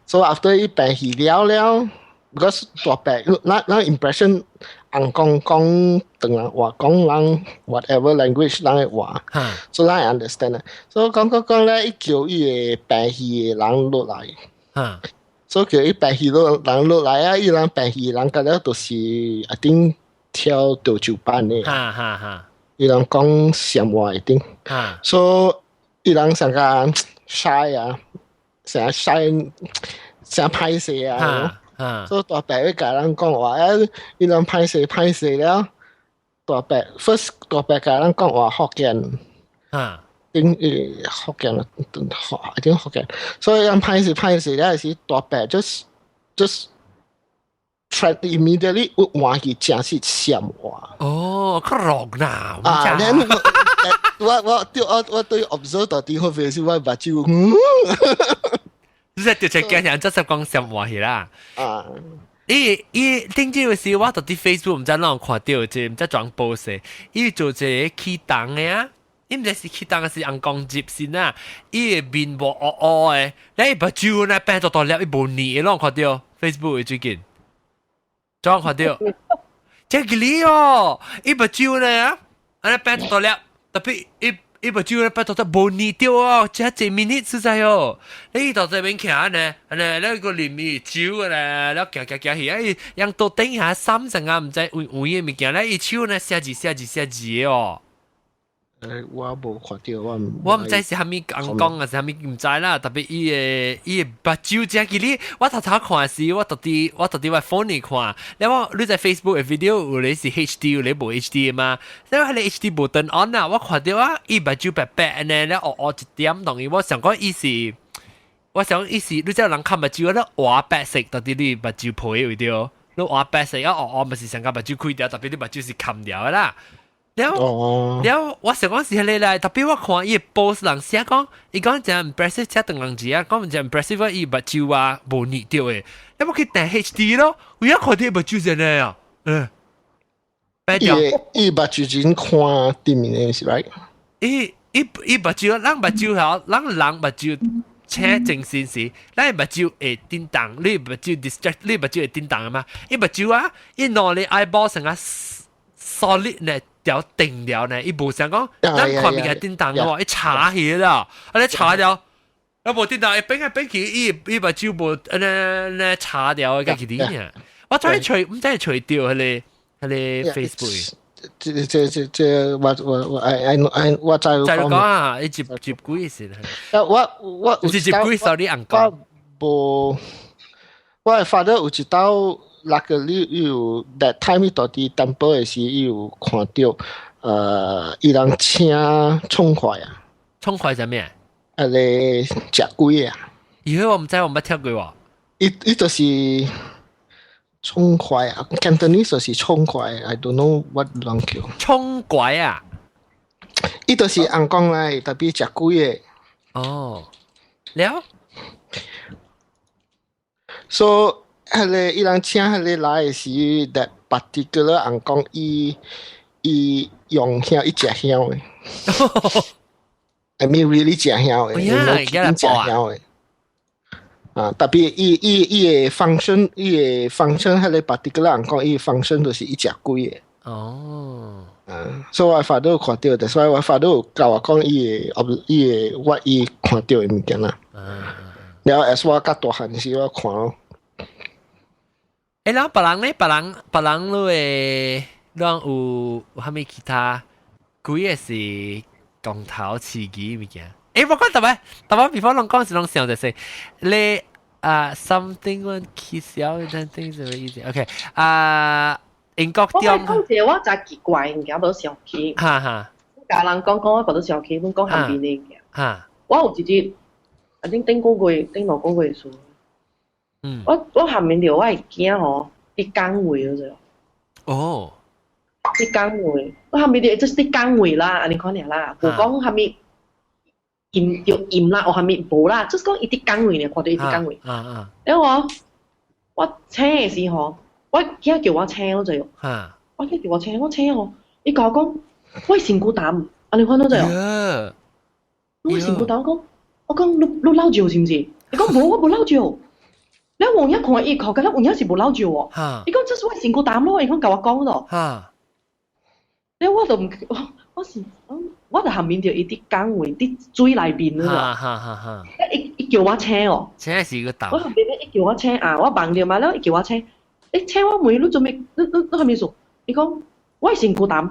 So after 伊搬戲了。Because 大白，咱 impression 人講當人話講人 whatever language 人嘅話，所以咱 understand 啦。所以講咧，伊叫伊個白戲嘅人落來，所以叫伊白戲人落來啊！伊人白戲人，嗰咧都是 I think 跳潮州班嘅，伊人講上話一定，所以伊人成個 shy 啊，成日 shy，成歹勢啊。所以大白會甲人講話，伊人歹勢了。大白 first 大白甲人講話福建，福建啦，一定福建。所以人歹勢了時，大白just thread immediately 換去正是閃話。哦，佢落嗱啊，我對 observe 到啲好 face 我把就即係條隻鏡人真係講閃話去啦。啊。頂住嘅時，我到啲 Facebook 唔知啷看到，即唔知裝 post，伊做隻起檔嘅啊，伊唔知是起檔嘅是紅光接先啊，伊面無黑黑嘅，你把酒呢變到了，伊無膩嘅啷看到 Facebook 最近，裝看到，即係你哦，伊把酒呢，安尼變到了，特別伊把酒呢變到無膩掉哦，即係1 minute 實在哦，你到這邊徛呢，安尼你個裡面酒嘅咧，你行去，哎，讓到頂下三成啊，唔知有嘅物件咧，伊手呢寫字哦。我無看到，我唔知是蝦米講講啊，是蝦米唔知啦。特別伊個目睭只記哩，我頭看時，我特啲我 phone 嚟看。你在 Facebook 嘅 video 有你是 HD， 有你無 HD 嘛？你話你 HD 無turn on 啊，我看到啊，伊目睭白白呢，咧黑一點同伊，我想講伊是，你知人看目睭咧畫白色，特啲你目睭皮為掉，你畫白色啊，黑咪是成個目睭開掉，特別你目睭是冚掉嘅啦。แล้ว我想講是你嚟，特別我看伊 post 人寫講，伊講就 impressive 寫等人字啊，講就 impressive 話伊目睭啊無膩掉嘅，你冇去訂 HD 咯，我一看啲目睭真係啊，白掉。伊目睭真看啲面是 right？ 伊目睭，人目睭好，人目睭青正線時，咱目睭會叮當，你目睭 distract， 你目睭會叮當啊嘛，伊目睭啊，伊攞你 eyeball 成個 solid 呢。掉定了呢，伊無想講，咱看面係叮當嘅喎，伊查起啦，啊你查掉，我無叮當，伊變去，伊目睭無呢查掉嘅幾啲嘢，我再除唔知除掉佢哋 Facebook。這我再講啊，你接幾時咧？我接幾手啲硬講。我發覺有一道。那個你有 that time 伊到啲 temple 嘅時，有看到伊人請蔥塊啊，蔥塊係咩？你食龜啊？咦，我唔知，我冇聽過喎。伊就是蔥塊啊 ，Cantonese 就是蔥塊 ，I don't know what 啷叫。蔥塊啊？伊就是紅光嚟，特別食龜嘅。哦，了。So伊人請嚟來是 that particular 紅光，伊用香，伊食香嘅。I mean really 食香嘅，伊冇食香嘅。啊，特別伊嘅 function， 伊嘅 function 係你 particular 紅光，伊嘅 function 就是伊食龜嘅。哦。所以我發到看到，所以我發到教我講伊嘅我伊看到嘅物件啦。然後 as 我較大漢時我看咯。誒，然後別人都會，讓有蝦米其他鬼嘅是公頭刺激物件。誒，我講特別 before 人講時，人想就係你something one kiss 有陣 things very easy。OK， 英國點？我講嘢我真奇怪，唔記得小氣。哈哈。家人講我覺得小氣，我講下邊呢嘅。哈。我有一日，頂兩個月數。我下面條我係驚嗬，啲崗位嗰隻。哦。啲崗位，我下面條即係啲崗位啦，你講嚟啦，我講下面鹽啦，我下面冇啦，即係講一啲崗位嚟，看到一啲崗位。因為我請嘅時候，我驚叫我請嗰隻。我驚叫我請，我你講講，我係成個膽，你看到隻。我係成個膽我講你撈住是唔是？你講冇，我冇撈住。你黃一看伊考嘅，你黃一是冇撈住喎。你講即係我成個膽咯，你講教我講度。你我就唔，我就下面條一啲崗位啲水裏邊咯。一叫我請哦。請是個膽。我下邊一叫我請啊，我忘掉嘛，你一叫我請，你請我妹，你做咩？你下面數？你講我係成個膽。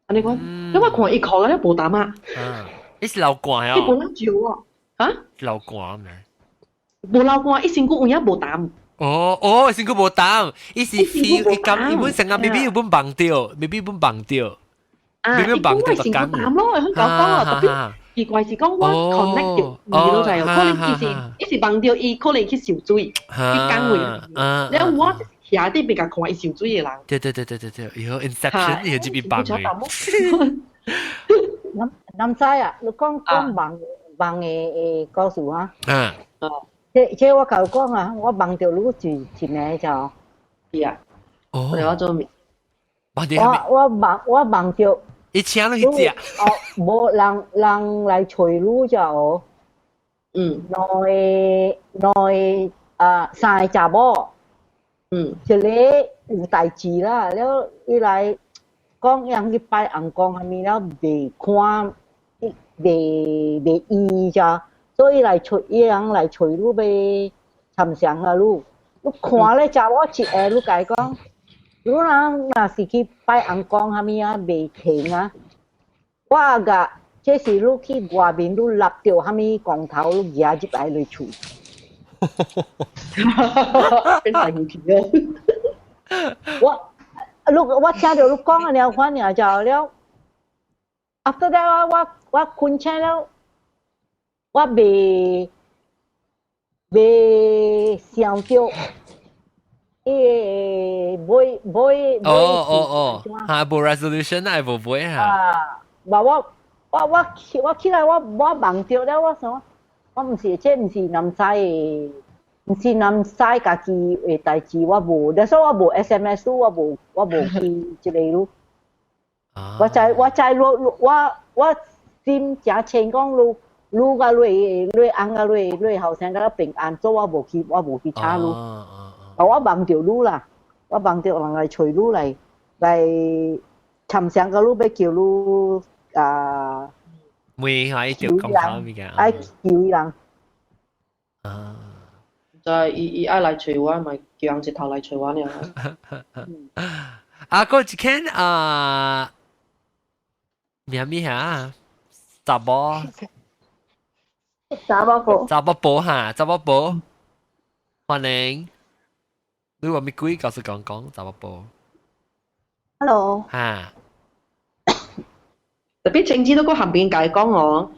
你講，因為看伊考嘅，你冇膽啊。你是流汗啊？你冇撈住喎。嚇？流汗咩？冇流汗，伊身軀有影無膽。哦，身軀無膽，伊是 feel， 伊咁伊本成個 BB 本綁掉，BB 本綁掉，BB 綁掉就咁。膽咯，香港講啊，特別奇怪是講我 connect 到伊咯，就係可能伊是幫到伊，可能去受水，去講話，然後我下啲比較看伊受水嘅人。對，以後 Inception 以後就變幫佢。南西啊，你講幫嘅故事啊。即我頭講啊，我幫到你住前面就係啊。我做咩？我幫到。一請都去食。冇人來隨路就，來三隻波，一個有代誌啦，了伊來講人去拜紅光下面了未看，未意咋，所以伊人來隨路被參詳個路，你看咧隻波一個，你解講，如果人若是去拜紅光下面啊未停啊。我個這是你去外面你立掉蝦米光頭你夾入來嚟厝，變神奇咯！我聽到你講嘅了，反正就了。after that 我困醒了，我未想到，冇嚇冇 resolution 啊，冇背嚇。我起來我忘掉了，我想我唔是南西家己嘅代志，我無，所以我無 SMS， 我無去之類咯。我心正清講路個累安個累後生個平安，所以我無去查路。我忘掉路啦，我忘掉人來隨路嚟尋上個路要叫路。每下一條咁慘嘅，愛叫人。就係伊愛來找我，咪叫人一頭來找我了。嗰一間咩嚇？查某嚇，歡迎。你話咩鬼？告訴講查某寶。Hello。嚇。特別政治都個後邊解講我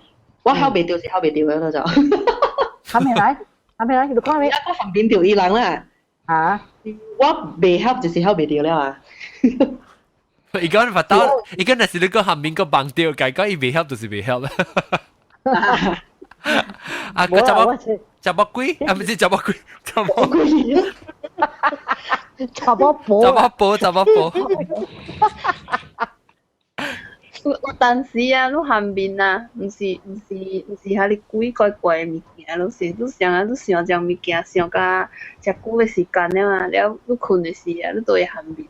後邊掉是後邊掉嘅就。後面來，你講咩？我後邊掉伊人啦。嚇？我未合就是後邊掉了啊。伊講發到，伊講那是你個後面個幫掉，解講伊未合就是未合。個查某鬼，唔是查某鬼，查某鬼。查某寶。有當時啊，你後面啊，唔是喺你鬼怪怪嘅物件，你想將物件想甲遮久嘅時間了嘛，了你困嘅時啊，你都會後面。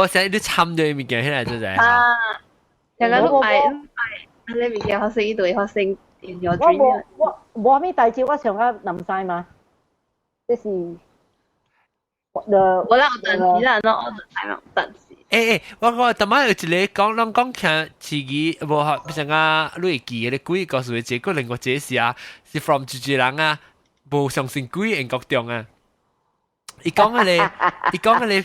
所以你參咗物件起來就係。像個你愛，你物件發生，伊就會發生。我咩代志，我想甲南西嘛，即是。我啦，有當時啦，我有當時。我頭晚有一個講聽詞語，無學像啊，你會記嘅鬼告訴你，結果另外一是啊，是 from 住人啊，無相信鬼英國中啊。伊講嘅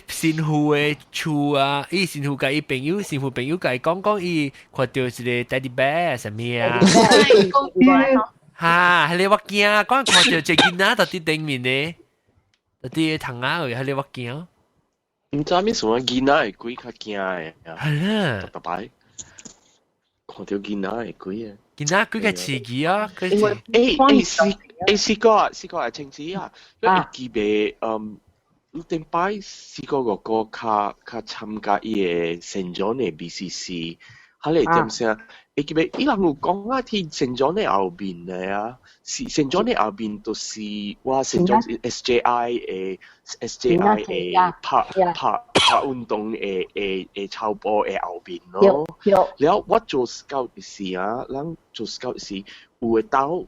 神父嘅厝啊，伊神父甲伊朋友甲伊講伊看到一個 teddy bear 什麼啊。嚇，係你我驚，講看到一個囡仔到啲頂面咧，到啲窗仔位，係你我驚。唔知咩什麼囡仔係鬼較驚嘅，係啦，特別看到囡仔係鬼啊，囡仔鬼嘅刺激啊，試過係清楚啊，因為記俾你頂擺試過個較參加伊嘅成長嘅 BCC， 係嚟點先？你記俾伊人有講啊，ที่成長嘅後邊咧啊，成長嘅後邊都是話成長 SJI 嘅拍運動嘅操波嘅後邊咯。然後我做 scout 嘅時啊，人做 scout 嘅時會到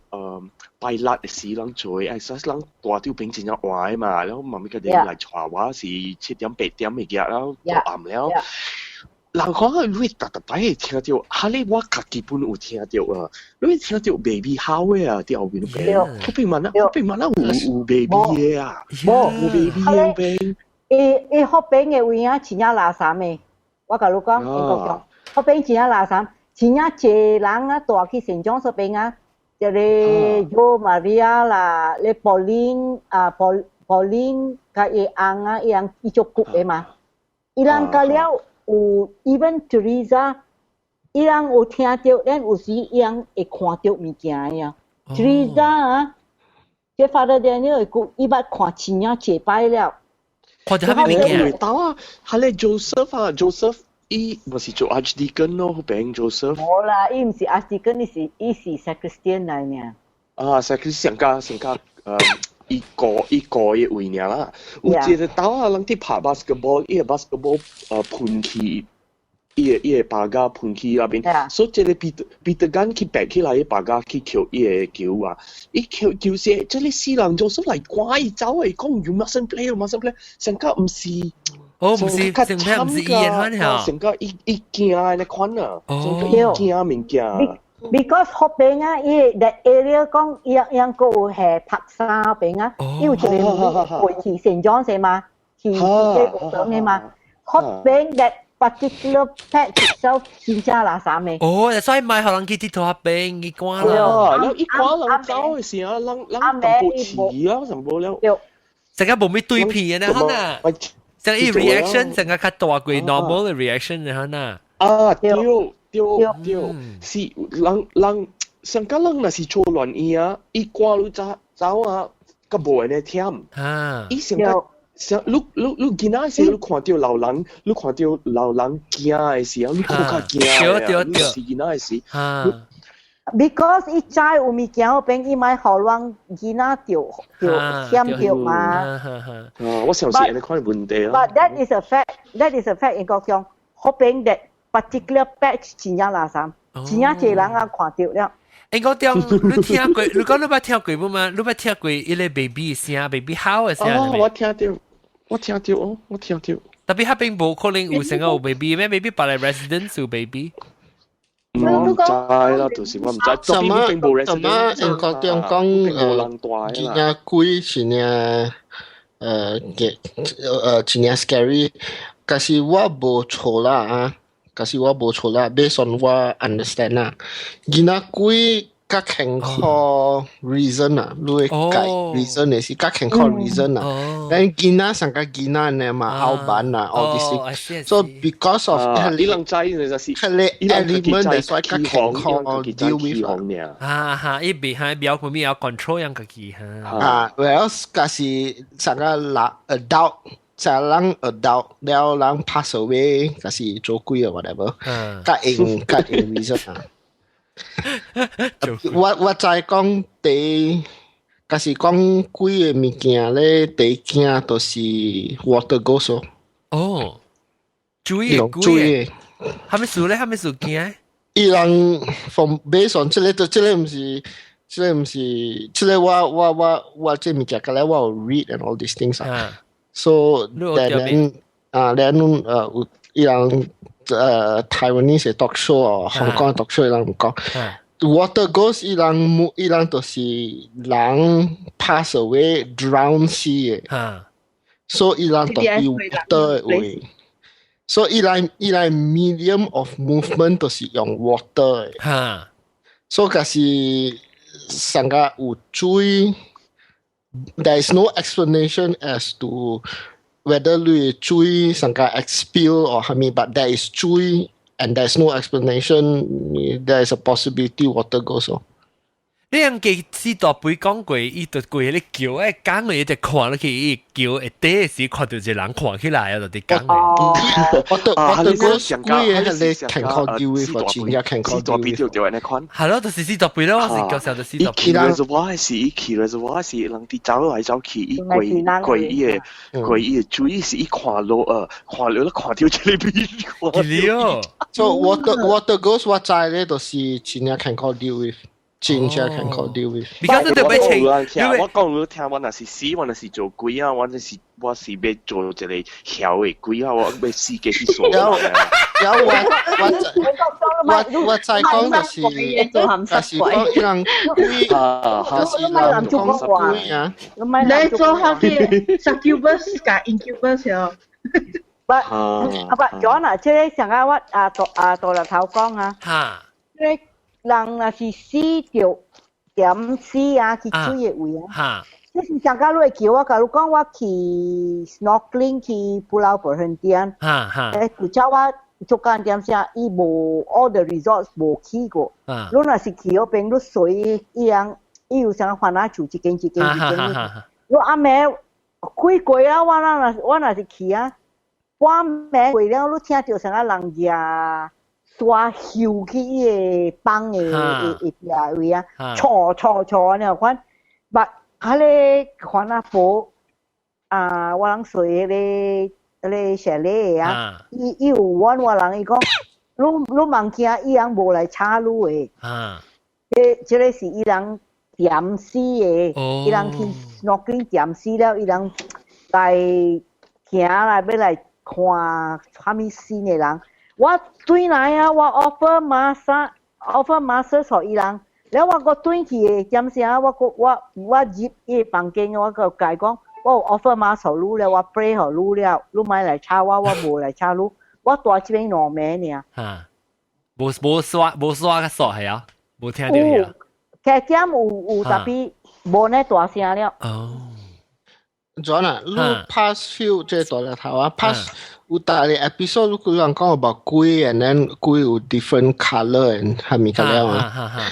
拜六嘅時，人做誒，所以人大條兵真係壞嘛，然後慢慢佢哋嚟傳話是7點8點嘅日啦，就暗了。人講你特擺會聽到，哈你我家己本有聽到啊，你聽到 baby 喊嘅啊，啲後邊都俾，我並問啦有 baby 嘅啊，有 baby 嘅病，伊學病嘅位啊，前日垃圾嘅，我甲你講，學病前日垃圾，真正濟人啊，大去聖莊嗰邊啊，即係Jo Maria啦，你 Pauline 甲伊翁啊，伊翁伊做谷嘅嘛，伊人甲了有 even Teresa， 伊人有聽到，咱有時伊人會看到物件呀。Teresa 啊，即 Father Daniel 佢伊捌看真正濟擺了。看到咩物件？到啊，係你 Joseph 啊 ，Joseph。伊唔是做 Archdeacon 咯，病 Joseph。冇啦，伊唔是 Archdeacon， 伊是 Sacristan 嚟呢。Sacristan 成家一個嘅位呢啦。有一個島啊，人哋拍 basketball， 伊個 basketball 噴起，伊個把架噴起那邊，所以即個Peter Gunn去拔起來，伊把架去扣伊個球啊，伊球時，即個死人做出嚟怪走嚟講，you mustn't play，成家唔是。哦，唔是，成咩唔是醫人款嚇，成個伊驚嘅款啊，成個伊驚物件。Because 嗰邊啊，伊 that area 講伊個係拍沙邊啊，因為佢會去聖莊先嘛，去呢個上嘅嘛。嗰邊 that particular patch itself 真正垃圾咩？哦，所以咪可能佢啲拖邊佢關啦。แล้วอีก關人走嘅時候，人咁冇詞啊，什麼了？成個冇咩對片嘅可能。成個 reaction 成個較大過 normal 嘅 reaction 嘅可能。對，是人成個人若是錯亂伊啊，伊趕路走啊，個無人嚟聽。伊成個你見那時你看到老人，你看到老人驚嘅時候，你更加驚嘅。你是見那時。Because 伊知有物件嗰邊，伊咪好亂見那條險條嘛。我上次係你看問題啦。But that is a fact. That is a fact. 英國講嗰邊that particular patch 真正垃圾，真正濟人啊看到了。英國講你聽過？你講你捌聽過冇嘛？你捌聽過伊個 baby 聲 ，baby 喊嘅聲？我聽到。特別嗰邊冇可能有成個有 baby 咩 ？baby 擺嚟 residence 有 baby。我唔知啦，就是我唔知。什麼英國中講見啊鬼是呢真係 scary， 可是我冇錯啦啊，based on 我 understand 啦，見啊鬼較健康 reason 啊，你會解 reason 嘅是較健康 reason 啊，但見啊成個見啊呢嘛後版啊 all this， so because of 你能知你就是element 係所以較健康 deal with 伊比較佢咪有 control 樣個機whereas 假是成個adult 成人 adult 了人 pass away 假是做鬼啊 whatever 較in reason 啊。我再講第，假是講鬼嘅物件咧，第一件就是 water ghost 哦，注意，係咪數驚？伊人 from based on 這個唔是我這物件個咧，我有 read and all these things 啊。So then 伊人Taiwanese 嘅 talk show 啊，香港嘅 talk show 伊人唔講。Water ghost 伊人就是人 pass away drown 死嘅，所以伊人就以 water 為，所以伊人 medium of movement 就是用 water 嘅，所以嗰是成個有水 ，there is no explanation as to whether 你水成個 expel or 係咪 ，but there is 水。And there's no explanation. There is a possibility water goes on. 你樣記知道背講過，伊就過迄個橋，講過伊就看落去，伊橋一底時看到一個人看起來啊，就啲講嘅。water goes 貴嘅係你 can call deal with， 或者也 can call deal with。係咯，就是知道背咯，是叫上就知道。伊起來就話是，人哋走來走去，伊過伊嘅水是伊看落看到這個邊。So water goes 我知咧，就是真係 can call deal with。真正 can call deal with。你講得對唔對？我講你聽，我若是死，我若是做鬼啊，我是要做一個曉嘅鬼啊，我要死嘅去做。我再講就是講讓鬼就是人講鬼啊。你做下啲 succubus 加 incubus 哦。John 啊，即係上下我大日頭講啊，即係人若是死掉點死啊，去水嘅位啊，即係上下你會叫我，假如講我去 snorkeling 去Pulau Perhentian，古早我做間點先，伊無 all the resorts 無去過，你若是去嗰邊，你水一樣，伊有上番仔住一間，你阿妹開過啊，我若是去啊。我名過了，你聽到啥個人家刷休去伊個幫個邊位啊，錯呢款，不，迄個款啊無啊，我人說迄個寫咧啊，伊有我人伊講，你茫驚伊人無來插你誒，即個是伊人點死誒，伊人去 snorkeling 點死了，伊人來行來要來。看啥物新嘅人，我轉來啊，我 offer master 予伊人，然後我個轉去嘅點先，我入伊房間，我個解講，我 offer master 你了，我 pray 互你了，你莫來插我無來插你，我住這邊兩名爾。無刷個索係啊，無聽到呀。其實點有特別無呢大聲了。John 啊，你 past few 即係大日頭啊 ，past 有大嘅 episode，你佢講 about 龜 and then 龜有 different color and 係咪咁樣啊？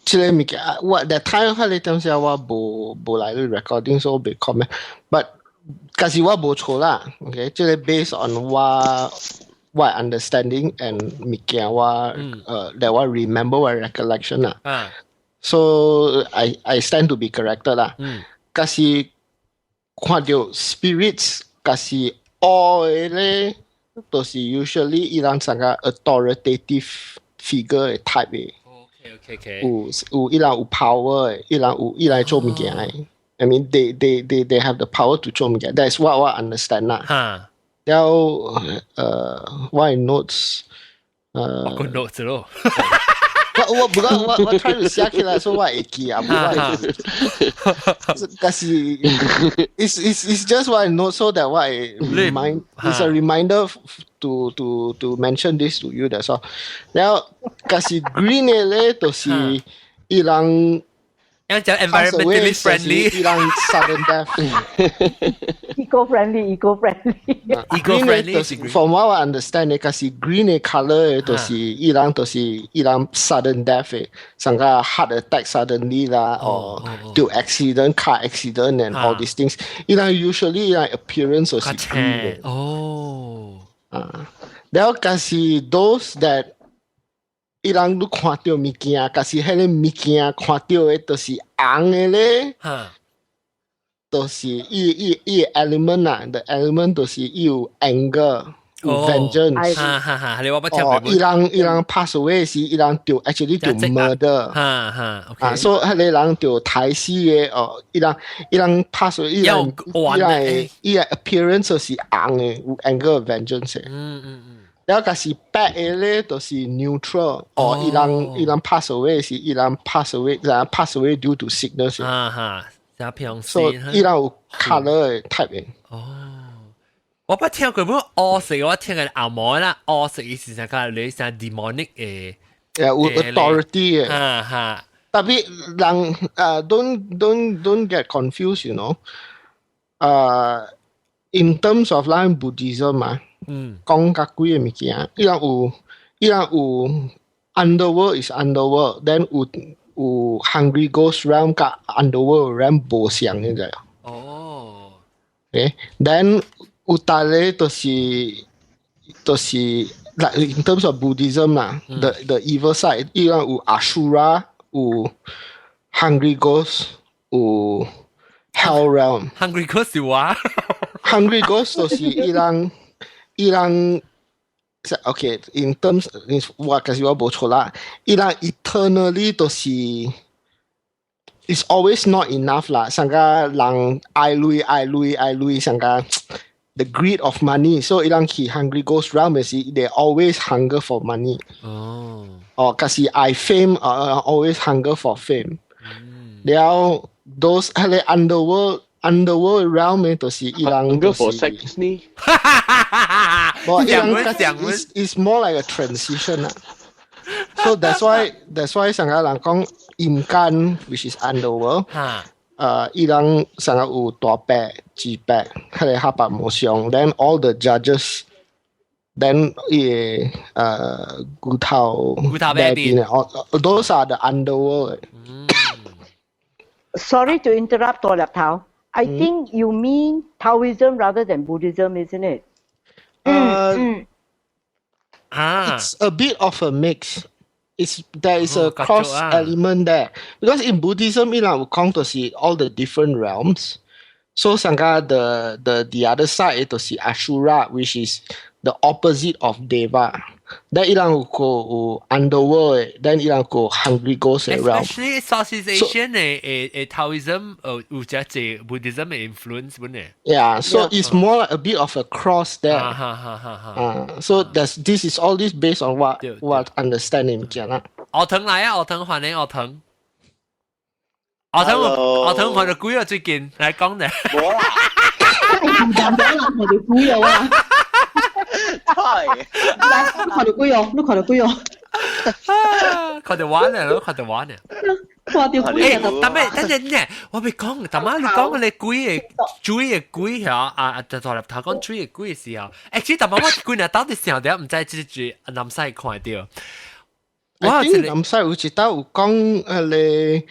即係物件，我 that time 佢哋當時我無嚟你 recording，所以未 comment。But 其實我冇錯啦 ，OK， 即係 based on 我 understanding and 物件我that 我 remember 我 recollection 啊。So I stand to be corrected 啦。其實看到 spirits， 假是愛咧，都是 usually 伊人成個 authoritative figure 嘅 type 嘅。OK。有伊人有 power 嘅，伊人做物件嘅。I mean they have the power to 做物件。That's what I understand 啦。然後我 notes 我個 notes 咯。我 try to 寫起來，所以我會記啊。但是 it's just what I know, so that what I remind it's a reminder to mention this to you. That's all. 然後，但是 green 嘅咧，就是伊人。要講 environmentally friendly， 伊人 sudden death。eco-friendly。From what I understand 咧，就是 green 嘅 color 咧，就是伊人 sudden death 嘅，像個 heart attack suddenly 啦，or 掉 accident car accident and all these things， 伊人 usually 伊人 appearance 就是 green 嘅。然後就是 those that 伊人都看到物件，但是迄個物件看到嘅都是紅嘅咧，都是伊 element 啊 ，the element 都是有 anger， 有 vengeance。你話不聽佢。伊人 pass away 時，伊人就 actually 就 murder。所以迄個人就睇死嘅，伊人 pass away， 伊個 appearance 就是紅嘅，有 anger vengeance 嘅。然後假是 bad 嘅咧，就是 neutral，伊人 pass away 時，伊人 pass away due to sickness。所以伊人有 color 嘅 type 嘅。我不聽過本惡食，我聽嘅阿毛啦，惡食意思係講你係 demonic 嘅，有 authority 嘅。特別人don't get confused， you know。In terms of like Buddhism 啊。講甲幾個物件，伊人有 underworld is underworld，then 有 hungry ghost realm 甲 underworld realm 無相嘅啫。then 有大咧就是 like in terms of Buddhism 啦，the evil side， 伊人有 Ashura， 有 hungry ghost， 有 hell realm。hungry ghost 是話？hungry ghost 就是伊人 ，OK， in terms， 我其實我冇錯啦。伊人 eternally 都是 ，it's always not enough 啦。上個人愛累，上個 the greed of money， 所以伊人去 hungry ghost realm 嘅時 ，they always hunger for money。可是愛 fame，always hunger for fame。然後 those 係 underworld underworld realm 嘅，就是伊人個 for sex 呢？伊人 is more like a transition 啦。So that's why 上個人講陰間 which is underworld。伊人上個有大白、紫白，佢哋黑白無相。Then all the judges。Then骨頭 baby those are the underworld. Sorry to interrupt 多粒頭。I think you mean Taoism rather than Buddhism, isn't it? It's a bit of a mix. There is a cross element there because in Buddhism, 伊人有講就是all the different realms. So 上個the other side 就是 Ashura, which is the opposite of Deva. Then 伊人有個underworld, then 伊人有個 hungry ghost realm. Especially Southeast Asian 嘅 Taoism 有只 Buddhism 嘅 influence 本嚟。Yeah, so it's more like a bit of a cross there. So this is all this based on what understanding 講啦。學堂嚟啊，學堂歡迎學堂。學堂學到幾啊？最近嚟講嘅。冇啦。唔講咗啦，學到幾啊？你看到幾哦？你看到幾哦？看到玩咧，看到玩咧。看到幾啊？但係等陣咧，我咪講，但係你講你幾嘅水嘅幾嚇就大入頭講水嘅幾嘅時候，actually 但係我幾日到底時候點唔知接住南西看到。我知南西有一道有講你。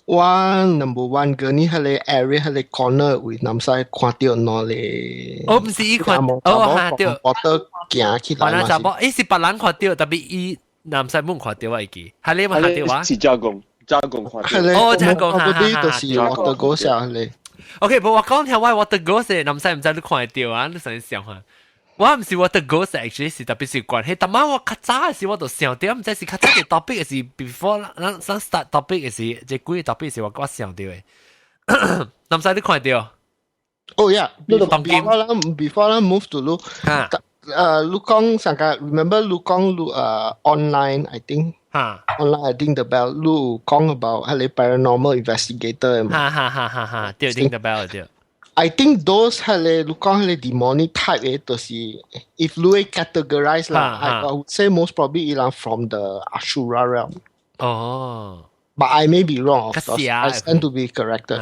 我 number one 個呢係你 area 係你 corner 位南西看到喏咧。我唔是伊看，嚇到。我都行起來。嗱，查某，伊是別人看到，特別伊南西冇看到啊，記。係你冇看到啊？是加工看到。哦，加工嗰啲就是我的嗰時候咧。OK，不過我講條我的嗰時南西唔知你看到啊？你想想下。我唔是我的 ghost actually 是特別是關係，但係我較早嘅時我就想到，唔知是較早嘅 topic 嘅是 before 咱 start topic 嘅是，即幾個 topic 是我想到嘅。南西你看到？ Oh yeah, before 啦 move to 路，路講上個 remember 路講路online I think，online I think the bell 路講 about 係你 paranormal investigator 哈，對 ring the bell 對。I think those 係你講係你 demonic type 嘅，就是 if 你 categorize 啦 I would say most probably 伊人 from the Ashura realm. But I may be wrong. Of course. I stand to be corrected.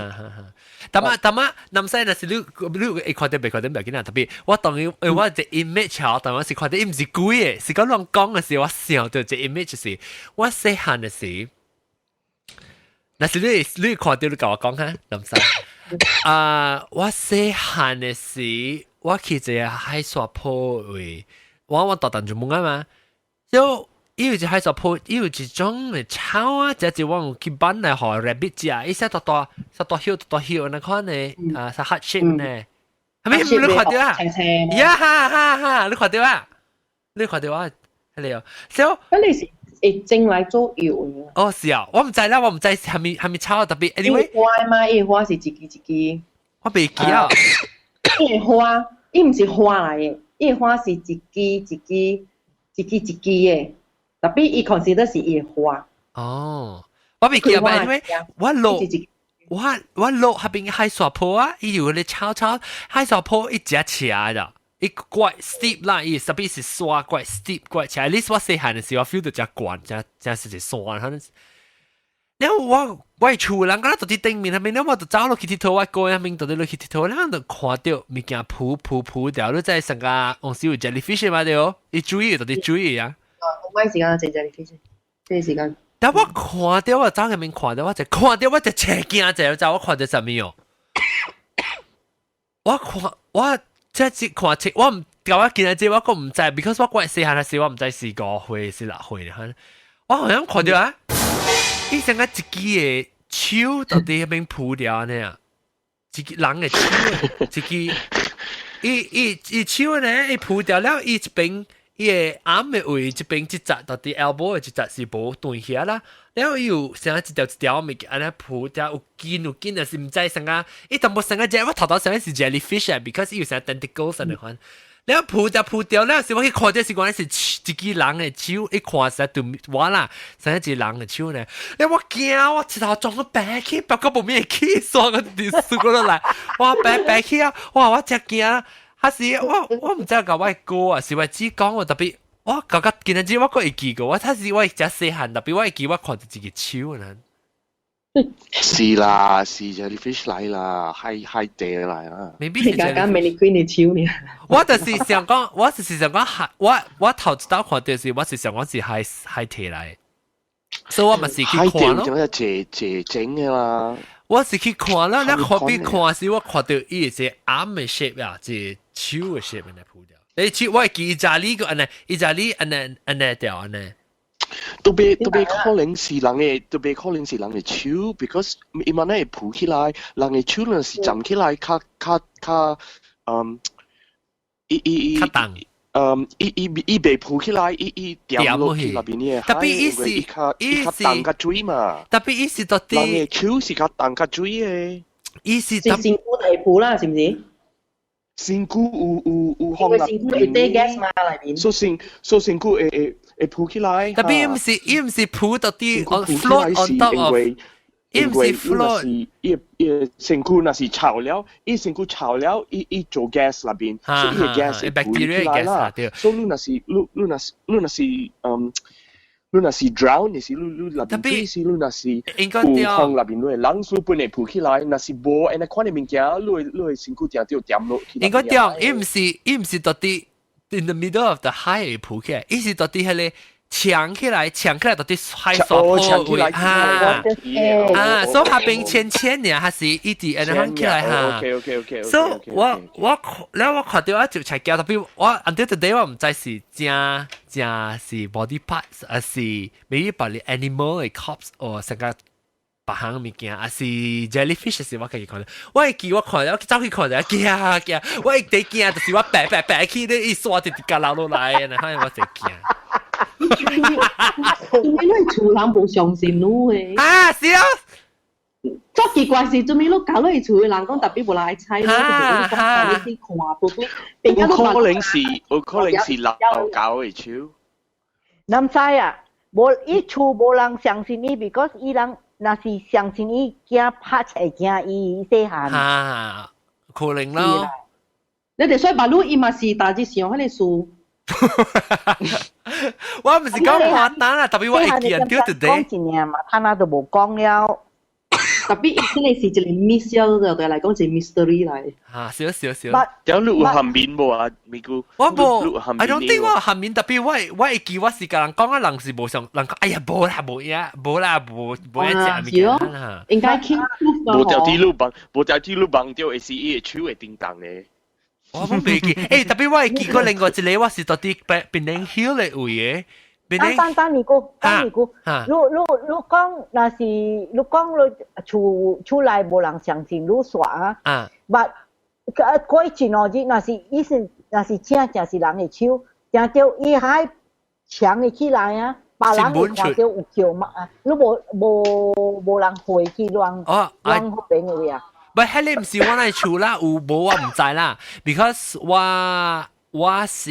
但係南西那是你看到未看到唔要緊啊，特別我當然我隻 image 嚇，但我是看到唔是鬼嘅，是講亂講嘅時，我想到隻 image 是我細漢嘅時，那是你看到你甲我講下南西。我細漢嘅時，我去一個海沙坡位，我大陣就懵啊嘛，就伊有一海沙坡，伊有一種嘅草啊，即係我去搬來學 rabbit 食，伊些大曉那款嘅是 heart shape 呢，係咪你看到啊？呀哈，你看到啊？你看到啊？係你啊？所以你是。整來做油嘅。哦，是啊，我唔知啦，我唔知係咪炒特別。Anyway， 花嘛，伊花是一支，我未記啊。伊花，伊唔是花嚟嘅，伊花是一支嘅，特別伊 consider 是伊花。哦，我未記啊，因為我落下邊海沙坡啊，伊有嗰啲炒海沙坡一隻起來的。一怪 steep 啦，伊特別是山怪 steep 怪起來。At least 我細漢嘅時候 feel 到只怪，只是隻山。然後我係厝人，嗰度啲頂面係咪？然後我就走落去鐵頭，我過下面到啲落去鐵頭，然後就看到物件鋪掉，你在成個紅燒 jellyfish 嘛對哦，你注意到啲注意啊。我買時間整 jellyfish，這時間。但我看到我走入面看到我就斜驚就我看到什麼哦？我。即係看切，我唔舊一見嘅，我個唔知 ，because 我嗰日細漢嘅時，我唔知4個歲4、6歲咧，我好像看到啊，伊成個一支嘅手到底喺邊鋪掉呢啊，一支人嘅手，一支伊手呢，伊鋪掉了，伊一邊伊嘅arm嘅位，一邊一隻到底 elbow 嘅一隻是無斷起啦。然後又成一條物件，安尼鋪掉有筋，就是唔知成個，伊全部成個隻，我頭先是 jellyfish 啊 ，because 伊有成 tentacles 啊，你看， แล้วพู掉แล้ว是我去看到是講是一支人嘅手，一看實對我啦，實一支人嘅手呢。你我驚，我直頭撞個白起，不過冇咩起，所以我電視嗰度嚟，哇白起啊，哇我真驚，還是我唔知個我哥啊，是我只講我特別，我覺得見到只我個會記個，我睇是我只細漢特別我會記我看到自己手呢。是啦，是就係 fish 嚟啦，係地嚟啦。未必係剛剛美麗 queen 嘅手呢？我就是想講，我就是想講係我頭一道看到是，我是想講是係提嚟，所以我咪是去看咯。係地整嘅啦。我是去看啦，你何必看是我看到伊隻眼嘅 shape 啊，隻手嘅 shape 嚟鋪掉。你似我記意大利個安尼，意大利安尼掉安尼。都被可能是人嘅手 ，because 伊萬咧鋪起來，人嘅手呢是站起來，較伊被鋪起來，伊掉落去那邊嘅，特別伊較重較水嘛，特別伊是到底，人嘅手是較重較水嘅，伊是辛苦地鋪啦，是唔是？辛苦有因為辛苦會低 gas 嘛裏邊，所以辛苦會鋪起來。特別伊唔是鋪到啲 float on top of，伊唔是 float，伊辛苦那是炒了，伊辛苦炒了，伊做 gas 那邊，所以伊 gas 鋪起來啦。所以你那是 drown， 你是你那邊水是你那是有空那邊你冷水本嚟鋪起來，那是無，你看你物件，你辛苦點落去。應該點？伊唔是到啲 in the middle of the high 鋪起來，伊是到啲係咧搶起來到啲海沙坡位啊，所以下邊淺呢，還是一啲安尼起來哈。所以我看到我就才叫，特別我 until today 我唔知是正是 body parts， 還是 maybe 把你 animal 嘅 corpse 或成個別項物件，還是 jellyfish 是我自己看到，我會記我看到走去看到驚，我一啲驚就是我白起咧，一刷就跌落落來，然後我就驚。做咩你厝人無相信你嘅？啊，是啊！作奇怪是做咩你搞你厝嘅人講特別無來猜咯，就是你去看報對，有可能是老搞嘅手。諗晒啊！無伊厝無人相信伊 ，because 伊人若是相信伊驚拍會驚伊細漢。啊，可能咯。你哋所以把路伊嘛是大致上迄個數。我唔是講簡單啦，特別我會見到 today。講一年嘛，他那都無講了。特別真係是一個 miss 咗對嚟講係 mystery 嚟。嚇，少。有錄有含面無啊？咪估我冇 ，I don't think 我含面特別，我會記我是個人講啊，人是無上，人講哎呀冇啦，冇一隻物件啦。應該傾冇條啲路綁掉，是伊個手會叮當嘅。我冇未記，誒特別我係記過另外一個，我是到啲Penang Hill 嘅位嘅。等你估，你講那是你講你厝內無人相信你耍啊，但過一陣子那是意思那是正是人嘅手，正到伊還搶嘅起來啊，別人會看到有叫嘛啊，你無人回去亂嗰邊嘅位啊。唔係，迄個唔是我嚟厝啦，有無我唔知啦。because 我是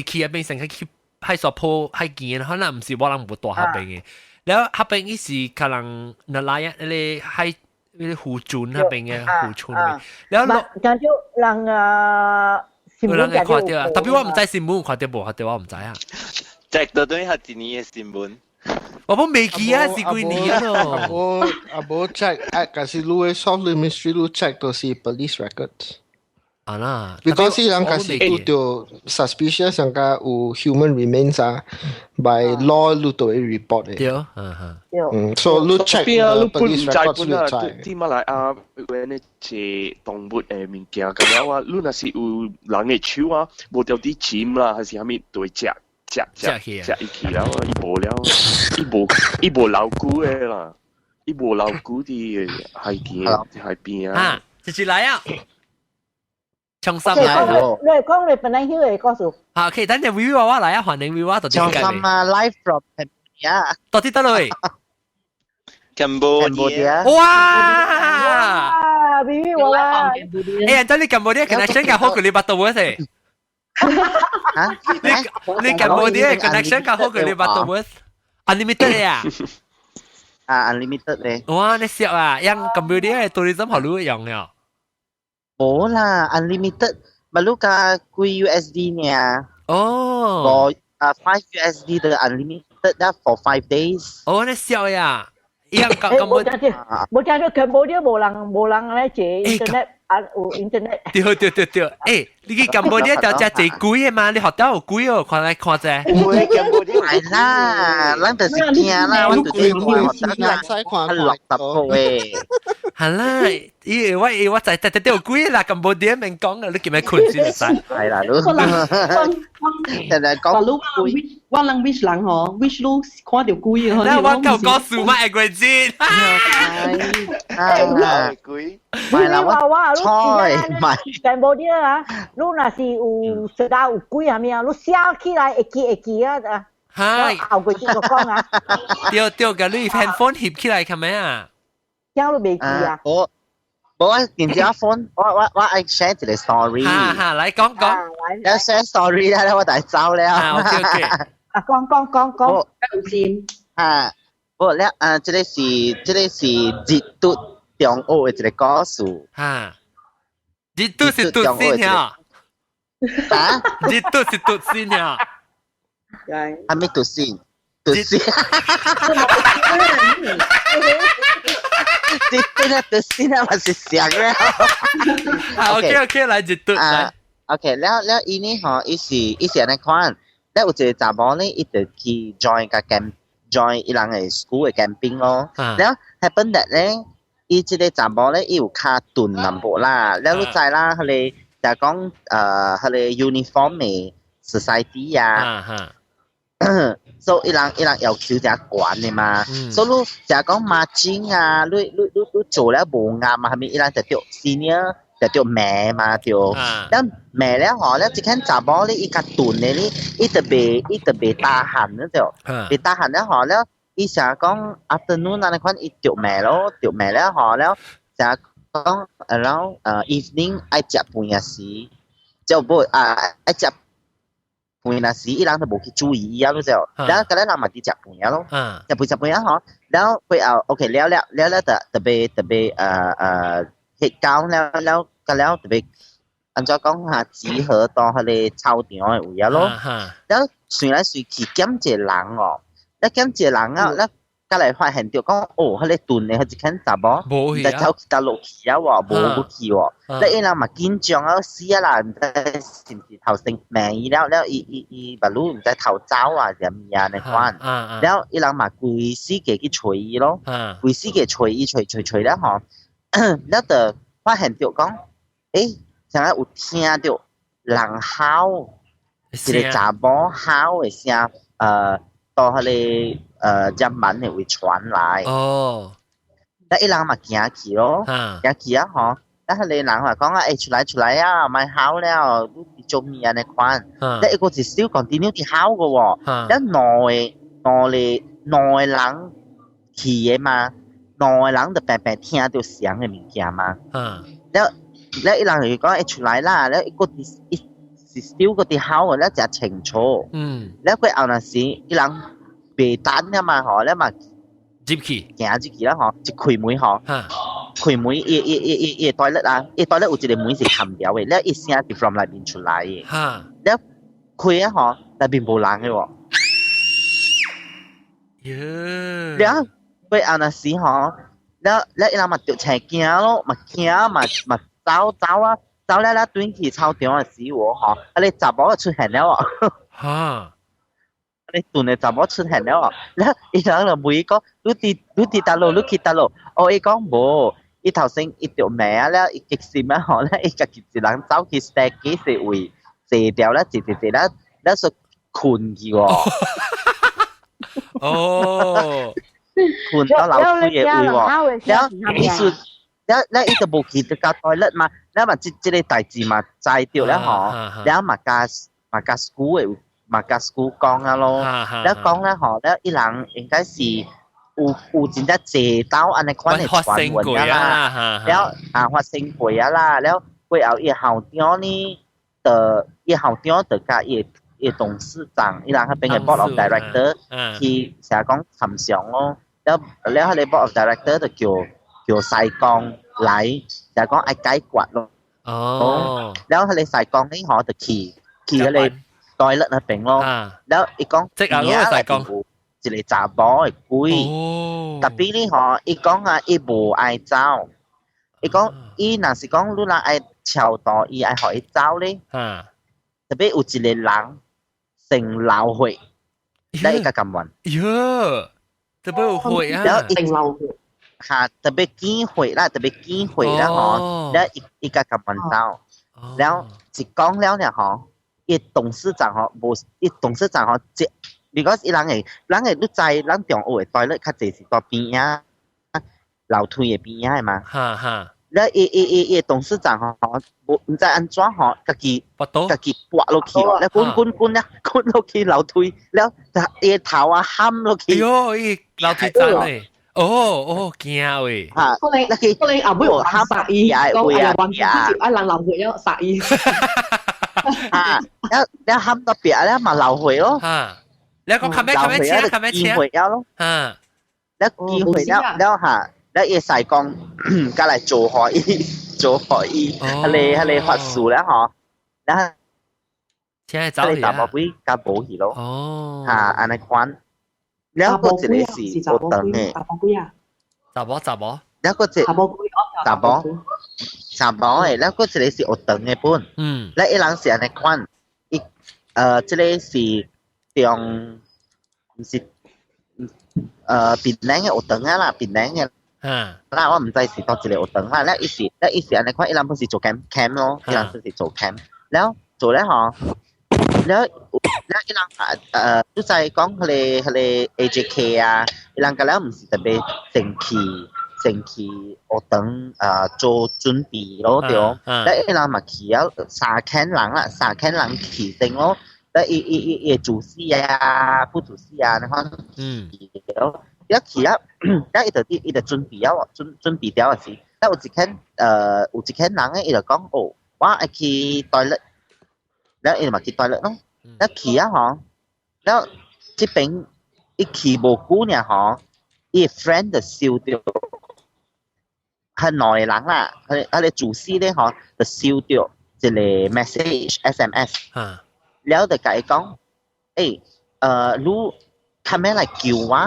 去嗰邊成日去海沙坡海見，可能唔是我人冇大嗰邊嘅。然後嗰邊伊是可能那拉一啲海啲湖船嗰邊嘅湖船嗰邊。然後但係人啊，有人會看到啊，特別我唔知新聞看到無看到，我唔知啊。Check 到對係幾年嘅新聞？我冇未記啊，是幾年咯。Abo check，kasi lu solve the mystery lu check 都是 police records。啊啦 ，because 人kasi tu suspicious 上加有 human remains 啊，by law lu都會 report 嘅。對，so lu check the police records lu check。啲馬來亞嗰啲係動物誒物件，咁樣啊，lu 那是有人嘅手啊，無掉啲尖啦，還是蝦米都會食一起啦，伊無老古嘅啦，伊無老古啲海邊啊。直來啊！長衫來。你講你本來曉嘅故事。好，可以等陣 Vivi 話來啊，歡迎 Vivi 到底長衫啊 ，live from Cambodia。到底得嚟？ Cambodia。哇！啦，BB 我啦。哎呀，你Cambodia connection 較好過你巴多喎噻。你Cambodia connection 較好過你巴多喎。Unlimited 呀。unlimited 咧。哇，你笑啊！yang Cambodia tourism 好路用嘅。冇啦 ，unlimited， 咪碌架貴 USD 呢？哦。5 USD 的 unlimited 啦 for 5 days。哦，你笑呀！yang Cambodia，冇聽到 Cambodia冇人咧借 internet 有 internet。對，誒，你去Cambodia就只最貴嘅嘛？你學到有貴哦，看嚟看啫。會 Cambodia 係啦，咱就是驚啦，我對你話學得啦，落特步誒。係啦，我就都有貴啦，Cambodia 明講嘅，你叫咩困先使？係啦，都就係講貴。我人 wish 人嗬 ，wish 都看到貴啊！那我夠講數碼會貴先。貴。係啦，我菜買。Cambodia 啊，你若是有實在有貴係咪啊？你寫起來會記啊！係。後句先講啊。對，個你 handphone 翕起來係咪啊？寫都未記啊。我電話 phone， 我愛 share 一個 story。嚟講。有 share story 啦，我大走了。OK。講。先。不咧這個是日都中學嘅一個故事。日都是讀先呀。日都是讀先呀。係咪讀先？讀先。讀先啊，我是想咧。OK， 來日都來。OK， แล้วอีนี่หออีเสียในควานแล้วอุจจาระนี่อีเดคี join กับ camp join อีหลังไอ้ school ไอ้ camping 咯แล้ว happen that 咧อีจะได้จาระ咧อีคาตุนนำโบล่าแล้วรู้ใจล่ะเขาเลยจะ講เขาเลย uniform ใน society 啊so 伊人要求只管的嘛所以你就講 margin 啊你做了無啱嘛係咪伊人就叫 senior就叫แม่嘛對แล้วแม่แล้วหอแล้วจะแค่จับอลอีกระตุนเนี่ยนี่อีตะเบตาหันนะเจ้าเบตาหันแล้วหอแล้วอีจะ講 afternoon อะไรคนอีเดี๋ยวแม่แล้วหอแล้วจะ講แล้วevening ไอจับปุ่นยาสีเจ้าบ่ไอจับปุ่นยาสีอีหลังจะบอกที่注意啊รู้เจ้าแล้วก็แล้วเรามาที่จับปุ่นยา咯จับปุ่นยาหอแล้วไปเอาโอเคแล้วตะเบเหตุการณ์แล้วก็แล้ว特別按照講下集合到佢哋操場嘅位咯，แล้ว算來算去檢一個人哦，แล้ว檢一個人啊，แล้วก็嚟發現到講哦，佢哋斷嘅佢一間雜貨，但係佢落去啊喎，冇去喎，แล้ว伊人嘛緊張啊，死啊啦，唔知是唔是頭先命แล้ว伊不รู้唔知頭走啊定咩啊呢款，แล้ว伊人嘛規死嘅去吹伊咯，規死嘅吹伊吹แล้ว嗬，แล้ว就發現到講。誒，像有聽到人喊，一個查某喊嘅聲，到佢哋日文嘅會傳來。哦，แล้ว伊人嘛驚去咯，驚去啊嗬！แล้ว佢哋人話講啊，誒出來啊，咪喊了，你做咩啊？你款，แล้ว一個是少 continue 去喊嘅喎，แล้ว內人去嘅嘛，內人就白白聽到聲嘅物件嘛，แล้วอีหลังเลยก็出來啦แล้วอีกคน是少個啲口แล้วจะ清楚แล้ว佢เอาหน้าสิอีหลัง被單啊嘛嗬แล้วมา接起行入去啦嗬一開門嗬開門一袋咧啊一袋咧有一個門是冚掉嘅แล้วอี聲係 from 裏邊出來嘅แล้ว開啊嗬裏邊冇人嘅喎แล้ว佢เอาหน้าสิ嗬แล้วอีหลังมา掉斜鏡咯มา驚มา走啦！短期操場嘅時候嗬，你雜寶出現了喎，你斷嘅雜寶出現了喎，แล้ว伊人就問伊講：你跌達路，你去達路？哦，伊講無，伊頭先伊條命啊，แล้ว伊激死咩嗬？แล้ว伊家己一人走去 staircase 位坐掉啦，坐แล้ว就困去喎。哦，困到老師嘅位喎，แล้ว伊說。แล้วอีจะบุกขีดกับ toilet มาแล้วมันจะได้ไต่จีมาใจเดียวแล้วหอแล้วมากาสกูกองอะโลแล้วกองแล้วหอแล้วอีหลังเองก็是有真正坐到安尼款嘅傳聞啦，แล้ว發生過啦，แล้ว過後伊校長呢，伊校長就加伊董事長，伊人喺邊嘅 board of director，佢成日講尋常咯，แล้ว佢哋 board of director 就叫西江嚟，就講愛解決咯。แล้ว佢哋西江呢，họ就ขี่佢哋代率喺邊咯，แล้ว伊講即係嗰個西江。一個查甫嘅鬼，特別呢嗬，伊講啊，伊無愛走，伊講伊若是講你若愛超度，伊愛互伊走咧，特別有一個人成流血，咧伊個咁運，喲，特別有血啊，成流血，嚇，特別見血啦，特別見血啦嗬，咧伊個咁運走，แล้ว一講了呢嗬，伊董事長嗬，無伊董事長嗬即。because 伊人會你知人中學嘅代率較濟是到邊啊，樓梯嘅邊啊係嘛？แล้ว伊董事長嗬，唔知安怎嗬，家己撥落去，แล้ว滾落去樓梯，แล้ว伊頭啊冚落去。喲，伊樓梯站咧，哦，驚喂！嗰你後尾我喊殺伊，講哎呀，混住一冷流血咗殺伊。แล้ว冚到邊แล้ว嘛流血咯。แล้วก็คัมแบ็กเชียร์咯，แล้ว機會แล้ว嚇，แล้ว伊西江加嚟做可以，係法術啦嗬，แล้ว請走嚟打寶貝加寶去咯，嚇，安尼款，แล้วก็一個是有長嘅，查某，แล้วก็查某誒，แล้วก็一個是有長嘅本，แล้ว伊人是安尼款，這個是。用唔是檳榔嘅學堂啊啦，檳榔嘅啦，我唔知是到一個學堂啦。แล้วอี時อันนี้佢伊人本是做 camp 咯，伊人本是做 camp， แล้ว做咧嗬，แล้ว伊人都在講佢哋 AJK 啊，伊人個แล้ว唔是特別成期學堂做準備咯，對哦，แล้ว伊人嘛去啊300人啦，300人去成咯。แล้วอี主事啊，副主事啊，你看，แล้ว其他，แล้วอี就準備掉時，แล้ว有一間人咧，伊就講哦，我愛去 toilet， แล้ว伊就嘛去 toilet 咯，แล้ว去啊嗬，แล้ว這邊伊去無久呢嗬，伊 friend 就燒掉，係內人啦，佢主事咧嗬，就燒掉一個 message SMS。แล้วแต่ไก่ก้องรู้ทำไมไรกิววะ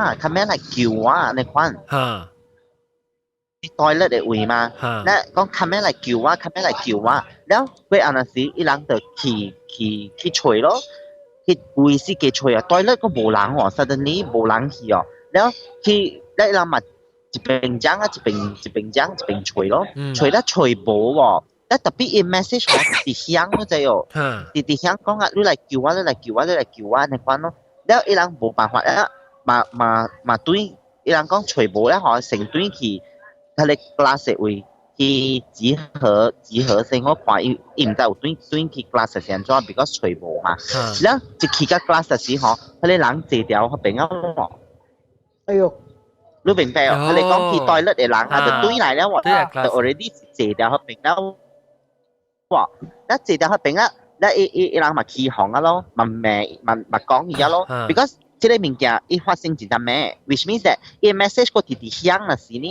ในควันที่ตอยเลือดเอ๋ยมาและก้องทำไมไรกิววะแล้วเวลานั้นสิอีหลังเดือขี่ช่วยแล้วขี่กุยสิเกช่วยอ่ะตอยเลือดก็โบราณหัวสัตว์นี้โบราณขี่อ่ะแล้วขี่แล้วเรามาจะเป็นจังจะเป็นช่วยแล้วช่วยแล้วช่วยโบว่ะแล้ว特別嘅 message 係啲響嗰隻哦，啲響講啊，你嚟叫啊，你講咯。แล้ว伊人冇辦法啊，嘛對伊人講全部咧，可成對去，佢哋 class 會去集合性我看伊唔知有對去 class 先做，比較全部嘛。แล้ว一去個 class 時候，佢哋人坐掉佢邊啊？哎呦！你明白哦？佢哋講去 toilet 嘅人啊，就對嚟了喎，就 already 坐掉佢邊了。แล้วจีเดียวเขาเป็นละแล้วอีหลังมาขี่ของอ่ะ咯มา講อี啊咯 because ที่ได้明件อี發生真係咩 which means that อี message 個直響啦時呢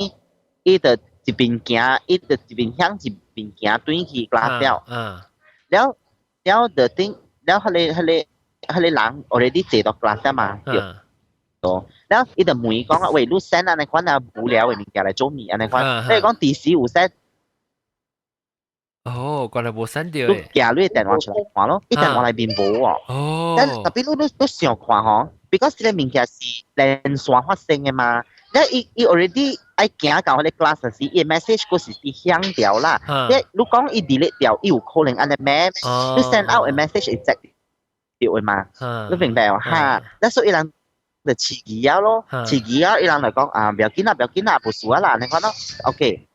อี就一邊行一邊響一邊行對去 glass 掉แล้วthe thing แล้ว佢哋人 already 坐到 glass 嘛แล้วอี就問講啊喂你 send อันนี้款啊無聊嘅物件嚟做咩อันนี้款你講第時有 send哦，原來無刪掉嘅。你寄你電話出來看咯，你電話裏邊冇喎。哦。但特別你想看嗬 ，because 呢個物件是連續發生嘅嘛。你 already 愛行到嗰個 class 時，伊 message 嗰時係響掉啦。你講伊 delete 掉，伊有可能安尼咩？你 send out 嘅 message 係直掉嘅嘛？你明白嚇？那所以人就遲疑啊咯，遲疑啊，伊人嚟講啊，唔要緊啦，冇事啊啦，你看咯 ，OK。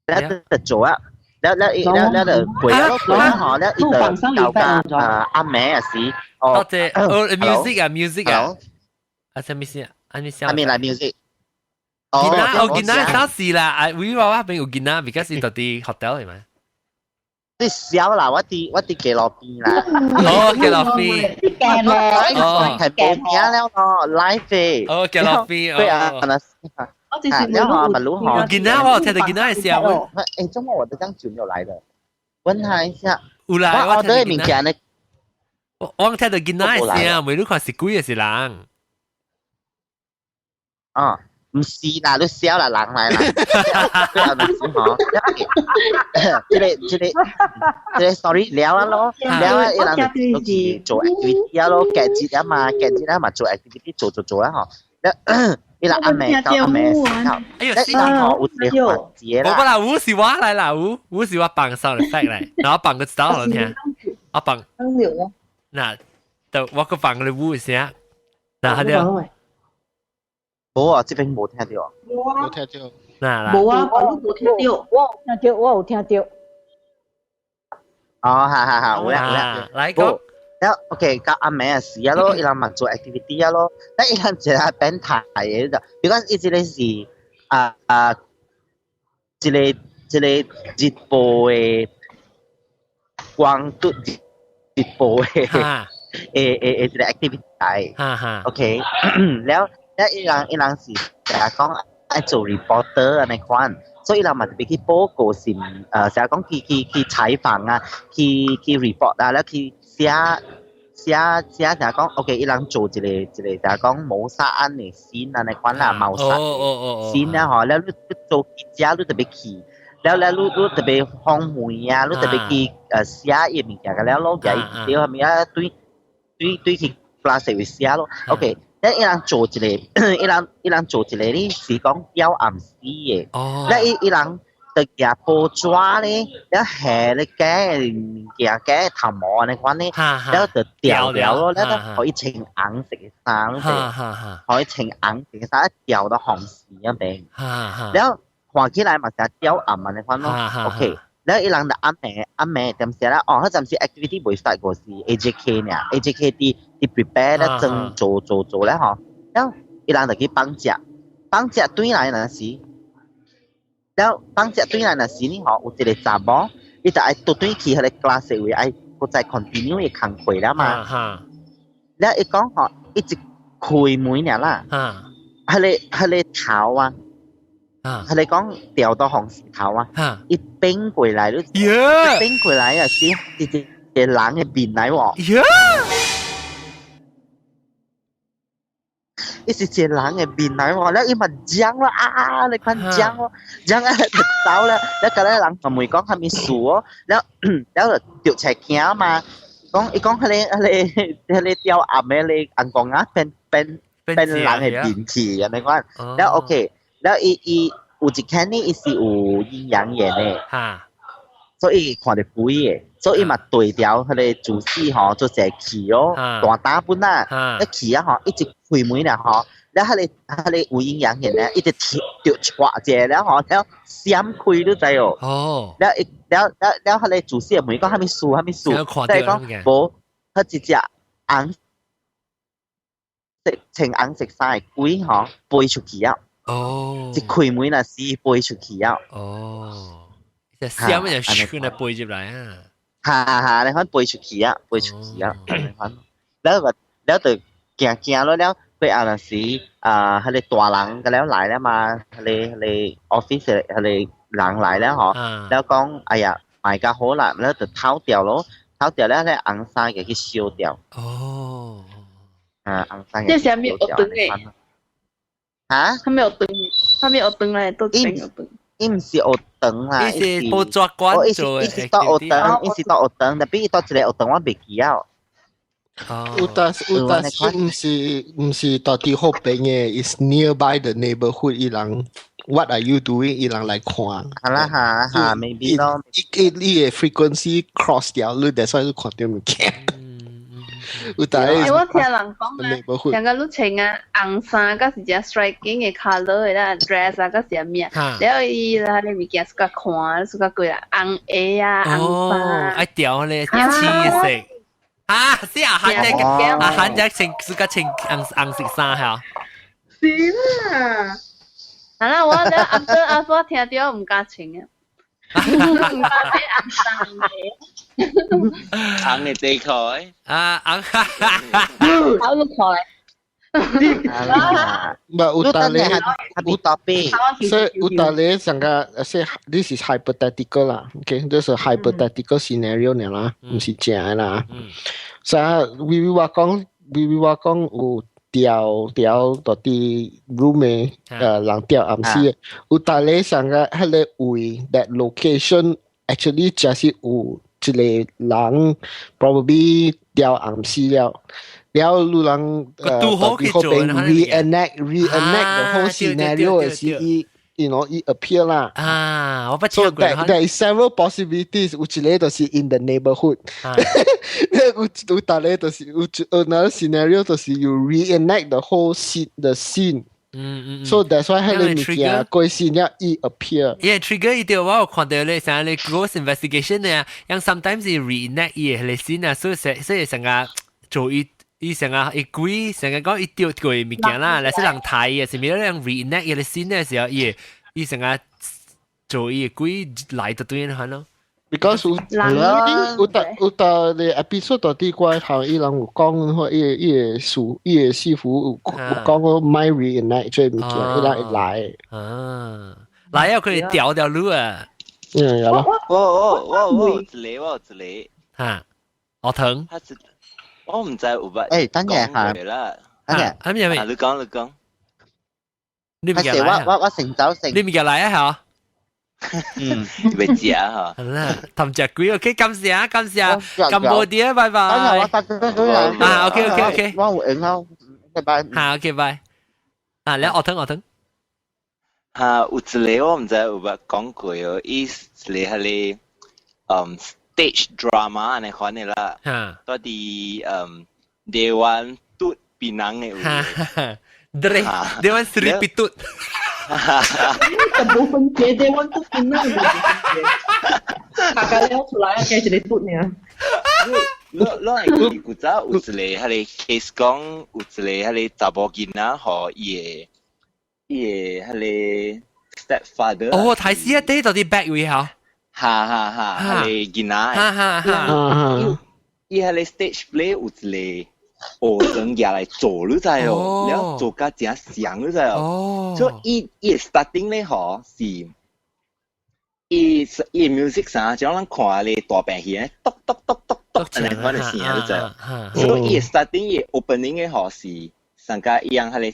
แล้วจะโจ้อะแล้วจะคุยแล้วหอแล้วอีเตอร์เก่ากับอาแม่สิ多謝music 啊啊，什麼事？啊，你笑？係咪嚟 music？見啦，小事啦。啊，we 話話邊有見啦 ，because 到啲 hotel 係咪？你笑啦，我啲記落邊啦。哦，記落邊。啲鏡咧，係報名了咯 ，live 嘅。哦，記落邊。對啊，可能。我之前冇錄好。有見啦，我聽到見啦係笑。誒，周末我都這樣久沒有來的，問他一下。有來，我對物件呢？我聽到見啦係笑，每路看是鬼嘅是人。哦。唔是啦，你笑啦，人嚟啦，佢又唔是嗬。即係 sorry 聊啊咯，聊啊，一人都去做 activity 啊咯，夾節啊嘛做 activity 做啦嗬。一人阿妹時候，哎呀，一人我有啲環節啦。我啦，吳是我嚟啦，吳是我綁上嚟 fact 嚟，然後綁個招我聽，我綁，嗱，就我個綁個吳先，嗱佢哋。冇啊，這邊冇聽到。冇聽到。嗱，冇啊，我冇聽到。我有聽到。哦，係，會啊。嚟講。OK，咁阿妹啊時啊咯，伊人咪做 activity 啊咯，但伊人就係變態嘅啫 ，because 伊個是一個直播嘅光嘟直播嘅一個 activity。OK， แล้ว伊人是成日講愛做 reporter 啊，你看，所以伊人咪特別去報告成成日講去採訪啊，去 report 啊，แล้ว去寫成日講 OK， 伊人做一個成日講謀殺案嘅線啊，你看啦，謀殺線咧嗬，แล้ว你做記者你特別去，แล้ว你特別訪問啊，你特別去寫嘢物件嘅，แล้ว攞嘢料係咪啊？對去 class 會寫咯 ，OK。咧伊人做一個，伊人做一個呢是講吊暗時嘅。咧伊人就夾報紙咧，แล้ว下咧嘅物件嘅頭毛你講咧，แล้ว就掉咯，แล้ว就可以呈硬色嘅衫，可以呈硬色嘅衫，一掉到紅時一邊。แล้ว看起來嘛就吊暗啊，你講咯 ，OK。แล้ว伊人就阿妹點寫啦？哦，佢暫時 activity 會發過是 AJK 呢 ，AJK 啲 prepare 咧正做咧嗬。แล้ว伊人就去綁架對來那時，แล้ว綁架對來那時呢嗬，有一個查某，伊就愛倒轉去佢哋 class 位愛個再 continue 嘅工課啦嘛。แล้ว伊講嗬，伊直開門呢啦，佢哋頭啊。佢哋講掉到紅石頭啊！一冰過來都，一冰過來啊！是一個人嘅面嚟喎，一是一個人嘅面嚟喎，แล้ว伊咪將啦啊！你看將喎，將啊就走啦，แล้วก็咧人同妹講係咪數喎，แล้ว就條斜橋嘛，伊講佢哋掉暗嘅你硬講啊，เป็น人嘅面氣啊！你講，แล้วโอเค。แล้วอี有一間呢，伊是有陰陽眼嘅，所以看到鬼嘅，所以嘛對調佢哋主事嗬，做成氣咯，大打本啦，一氣啊嗬，一直開門啦嗬，แล้ว佢哋有陰陽眼咧，一直掉錯隻แล้ว嗬，แล้ว閃開都滯哦，แล้ว佢哋主事門講係咪數，即係講冇，佢直接硬呈硬食晒鬼嗬，背出去啊！一開門啊，是背出去啊！就閃就穿嚟背入嚟啊！你看背出去啊，你看，แล้ว就行咯，แล้ว佢嗰陣時佢哋大人嘅แล้ว嚟啦嘛，佢哋 office 佢哋人嚟แล้ว嗬，แล้ว講哎呀賣家好啦，แล้ว就偷掉咯，偷掉แล้ว咧硬晒嘅去燒掉。硬晒嘅。即係上面有燈嘅。嚇？他沒有燈咧，都邊有燈。伊唔是學燈啦，伊是報紙館做嘅。伊是到學燈，但係伊到一個學燈我未記啊。但是唔是到啲好平嘅 ，is nearby the neighborhood 伊人 ，what are you doing 伊人來看。係啦嚇 ，maybe 咯。伊嘅 frequency cross 掉，你但係你看到物件。我聽人講啊，成個你穿啊紅衫，嗰是只 striking 嘅 color 嘅啦 ，dress 啊，嗰是咩？然後伊啦啲物件是個看，是個貴啦，紅鞋啊，紅衫。愛調咧淺色。啊，是啊，韓仔穿自家穿紅色衫係啊。是啦。係啦，我咧阿叔聽到唔敢穿嘅。唔敢紅嘅地區啊，紅，好都可愛。But utale sangka say this is hypothetical lah. Okay, this is a hypothetical scenario ni lah, 唔是真的啦。所以話講有調到啲 room 人調暗時，utale sangka 係咧位 that location actually just 有一個人 probably 調暗時了。แล้วลูกหลังเขาเป็น reenact the whole scenario 是you know it appear 啦我不 so there is several possibilities 有一個就是 in the neighborhood 有大個就是有 another scenario 就是 you reenact the whole scene so that's why 喺你物件個scene 要it appear trigger 一條我有看到咧像你 ghost investigation 咧像 sometimes reenact 伊個scene所以成個做伊成日伊鬼成日講伊丟過物件啦，嚟是人睇嘅，是咪咧人 reenact 伊嘅先嘅時候，伊成日做伊嘅鬼嚟到對人看咯。Because 有到你 episode 到啲怪頭，伊人有講或伊嘅師傅有講個 my reenact 即係物件，伊人嚟。嚟啊！佢哋掉路啊！有咯。我一個嚇，我疼。我唔知有乜。誒，等陣嚇，等陣。咩？你講。你唔入嚟我成走成。你唔入嚟啊？嚇。未食嚇。係啦，氹隻鬼 OK， 感謝，咁多啲，拜拜。等陣我發咗佢啊 ，OK， 我會影咯，拜拜。嚇 ，OK， 拜。啊，你我疼。嚇，有一個我唔知有乜講過哦，伊是係stage drama 安尼款嘅啦，到啲台灣嘟檳榔嘅位，台灣水皮嘟，冇分別，台灣嘟檳榔冇分別，下個了出來啊，計一個嘟呢。你係古早有一個係 case 講有一個係查某囡仔和伊個係 stepfather。哦，睇死啊！啲到啲 back 位嚇。哈，係囡仔，伊係你 stage play 有一個學生入來做你知哦，然後做甲真像你知哦，所以伊 starting 咧吼是伊 music 啥，就咱看咧大病戲咧，篤安尼款嘅聲你知哦，所以伊 starting 伊 opening 咧吼是上加一樣係咧。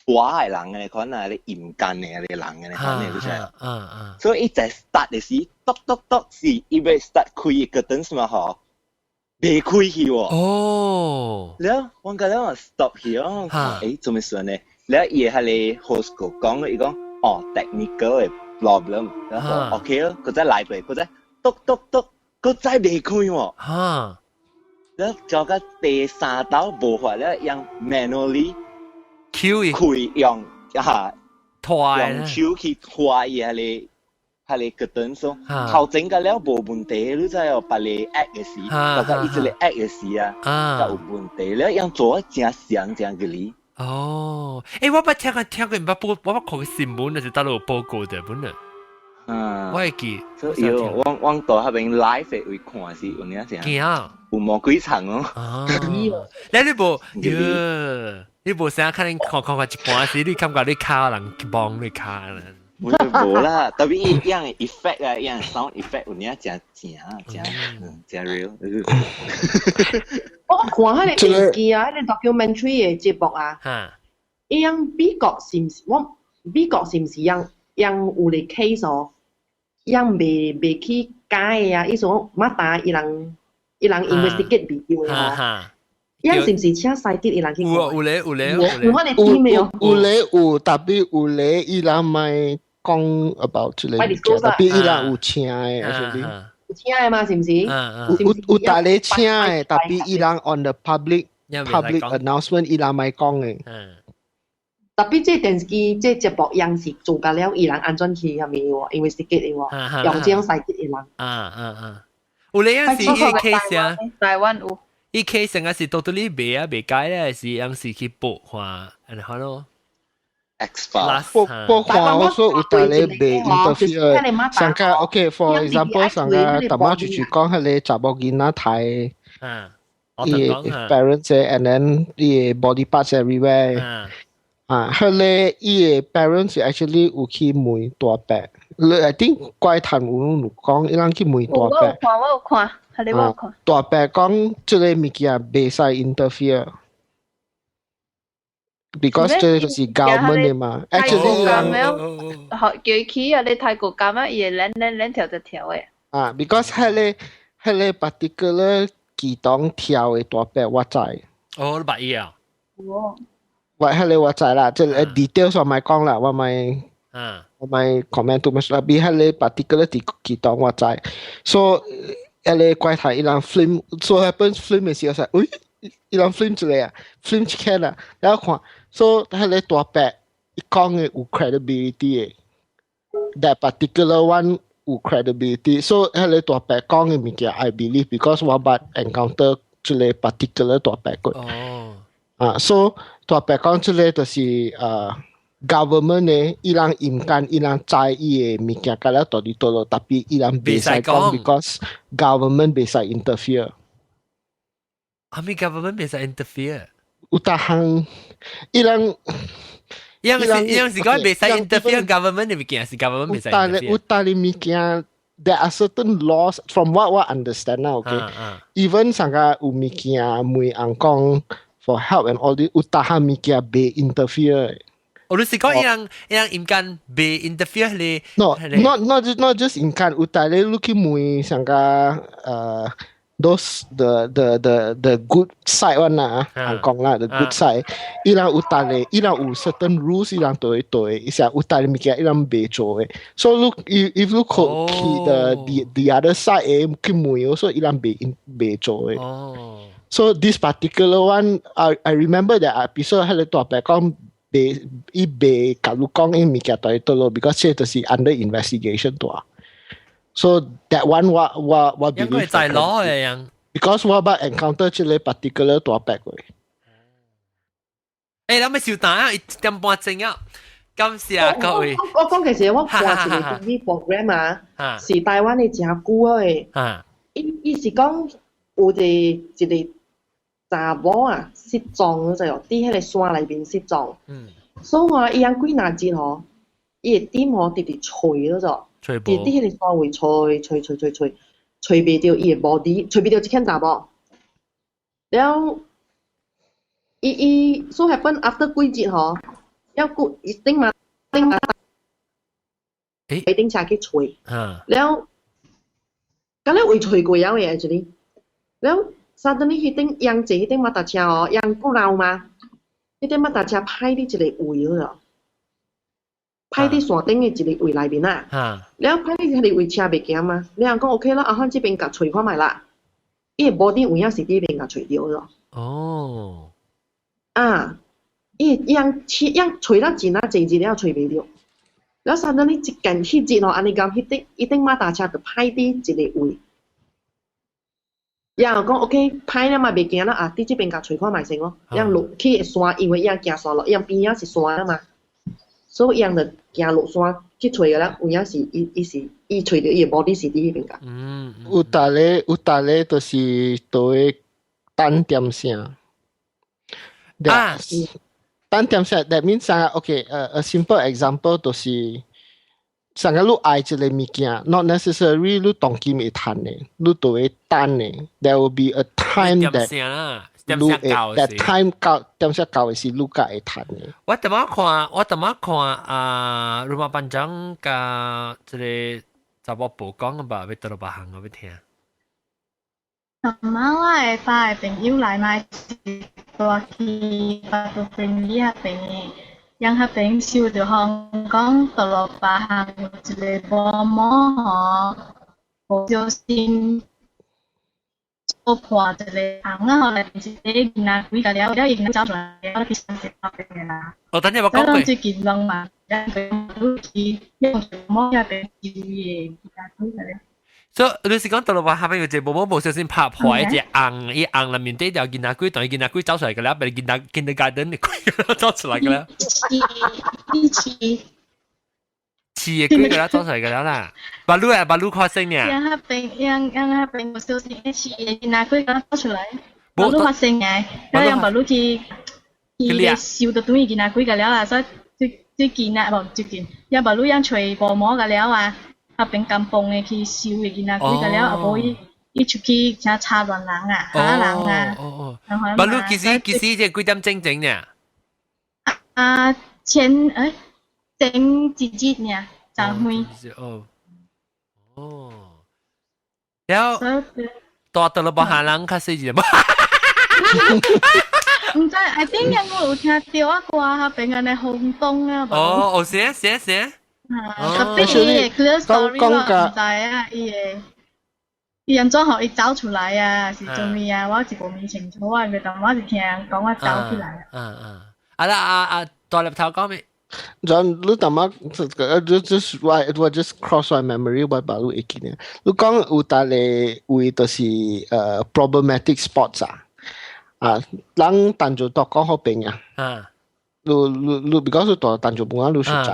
哇！係人嘅款啊，你嚴謹嘅你人嘅款嘅，你知所以一在 start 嘅時，篤是伊要 start 開個燈什麼嗬，未開去喎。哦。然後我覺得我 stop 去哦，誒做咩算呢？然後伊係你 host 講伊講哦 technical 嘅 problem，然後 OK 咯，佢再來對，佢再篤，佢再未開喎。然後就個第三道無法咧，用 manually。開用用手去拖伊係你個燈數，後整個了無問題，你知有別你 act 嘅事，或者一直嚟 act 嘅事就有問題了，用做真像這樣嘅哩。哦，我不聽過，我不看新聞，就是大陸有報告的本啊。我會記。所以我到嗰邊 live 會看是有呢隻。有魔鬼場哦。你無成日看你看一半時，你感覺你卡人幫你卡啦。無啦，特別一樣 effect 啊，一樣 sound effect，有呢真real。我看迄個影機啊，迄個 documentary 嘅節目啊，伊樣美國是唔是？美國是唔是樣有嚟 case 哦？樣未去改啊？伊說乜打伊人 investigate video 嘅。樣是唔是請細啲伊人去？有咧，有，特別有咧，伊人咪講 about 之類，特別伊人有請嘅，有請嘅嘛？是唔是？有大咧請嘅，特別伊人 on the public announcement，伊人咪講嘅。特別即電視機即節目樣是做緊了，伊人安怎去係咪喎 investigate 嘅喎？用這樣細啲伊人。有咧樣是 case 啊，台灣有。case 成個是到你賣啊賣解咧，是樣是去報看，然後咯。報看我說有帶你賣 interfere，上個 OK，for example 上個大媽住講係你查某囡仔睇，parents and then body parts everywhere，係你parents actually 有去問大伯。I think 怪談有講，伊人去問大伯。我有看，係你我有看。大伯講，即個物件袂使 interfere。Because 這就是 government 的嘛。Actually 人學叫佢啊，你泰國咁啊，伊兩條就條嘅。Because 係你 particular 機動條嘅大伯我知。哦，你白意啊？我係你我知啦，即係 details 我咪講啦，我咪comment 到乜嘢，比係你 particular 機動我知。So 你怪睇伊人 film，so happens film 嘅時候就，喂，伊人 film 出嚟啊 ，film 一看啊，然後看。So 係你大伯伊講嘅有 credibility 嘅 ，that particular one 有 credibility。So 係你大伯講嘅物件 ，I believe because 我捌 encounter 即個 particular 大伯過。So 大伯講即個就是government 嘅，伊人應間伊人知伊嘅物件，甲了到底到咯，特別伊人袂使講 ，because government 袂使 interfere。係咪 government 袂使 interfere？有大項，伊人是講袂使 interfere government 嘅物件，是 government 袂使 interfere。有大嘅物件 ，there are certain laws from what I understand 啦 ，OK。Even 上個有物件，每人講 for help and all this，有大項物件袂 interfere。我哋是講伊人應間袂 interfere 咧。No, not just 應間，有大咧，你去問上個those the good side one 啦，講啦 the good side，伊人有大咧，伊人有 certain rules， 伊人對，伊成有大咧物件，伊人袂做嘅。So look if you could the other side 誒去問，所以伊人袂做嘅。So this particular one, I remember that episode 係你大伯講。伊袂甲你講伊物件對倒咯 ，because 這就是 under investigation 多。So that one 我 believe。因為在攞嘅樣。Because 我捌 encounter 這個 particular 大伯嘅。你咪小蛋啊！點半鐘啊！感謝各位。我講其實我看一個 TV program 啊，是台灣嘅真久嘅。伊是講有一個。查某啊，失蹤咗就伫迄個山內面失蹤。所以話伊樣幾若日吼，伊個點吼直直吹咗咗，直直迄個山位吹袂着伊個 body， 吹袂着一間查某。然後伊所 happen after 幾日吼，要過伊頂嘛，頂車去吹。然後咁咧會吹過咗嘅actually，然後。suddenly 迄頂樣坐迄頂摩托車哦，樣古老嘛，迄頂摩托車歹佇一個位咯，歹佇山頂嘅一個位內面啊。然後歹佇迄個位車袂行嘛，你人講 OK 啦，啊，反這邊甲吹看覓啦，伊個 body 有影是佇邊甲吹着咯。哦。伊樣吹了真啊，坐一了吹袂着。然後 suddenly 一間迄日吼，安尼講迄頂摩托車就歹佇一個位。然後講 OK， 歹了嘛袂驚啦啊！佇這邊甲吹看覓先咯。樣落去山，因為樣行山咯，樣邊仔是山啊嘛，所以樣就行落山去吹個啦。有影是伊吹着伊個 body 是佇迄邊甲。有大咧，就是都會單點聲。單點聲 ，that means 啥 ？OK，a simple example 就是。上個你愛一個物件 ，not necessarily 你當今會賺嘅，你都會等嘅。There will be a time that that time 到點聲到嘅時，你才會賺嘅。我點樣看啊？羅馬班長甲即個查某曝光嘅吧，要倒落別行我要聽。尋晚我係帶朋友來買多去巴都邊呢一邊。yang hapeng siu de Hong Kong tolo pahang jile bomo ho jo sin so kwa jile hang ho la jile na kui ka liao liao ing chao la liao ki san se pa pe na tanya ba ko pe ji kin long ma yang pe lu ki yang mo ya pe ji ye ki ta tu le 所以你是講到落話下邊有隻寶寶無小心拍破一隻硬，伊硬裏面底條見阿龜，當伊見阿龜走出嚟嘅啦，俾你見到garden嘅龜走出嚟嘅啦。似嘅龜嘅啦，走出嚟嘅啦。巴魯開聲嘅。讓下邊無小心一似嘅見阿龜咁走出嚟，巴魯發聲嘅，然後讓巴魯去燒到對見阿龜嘅了啦，所以最近啊，唔最近，讓巴魯讓吹薄膜嘅了啊。下邊咁崩嘅去燒嘅見啊，佢就了，阿婆伊出去請查亂人啊，嚇人啊。巴魯幾時即係幾點整呢？整幾日呢？張會。แล้วตัวตลบหาลังคาสิจิบ่唔知，I think 我有聽到啊，話下邊嘅呢轟動啊。哦，寫。特別伊個 clear story 咯，唔知啊，伊人裝學伊走出來啊，是做咩啊？我是冇清楚啊，佢但我是聽人講我走出來啊。啊啦大粒頭講咩？John， 你當乜？我 just cross my memory 我把路會記呢。你講有大類位就是problematic spots 人單就多講好邊啊。lu because ตัวตันจูบุงluสุดใจ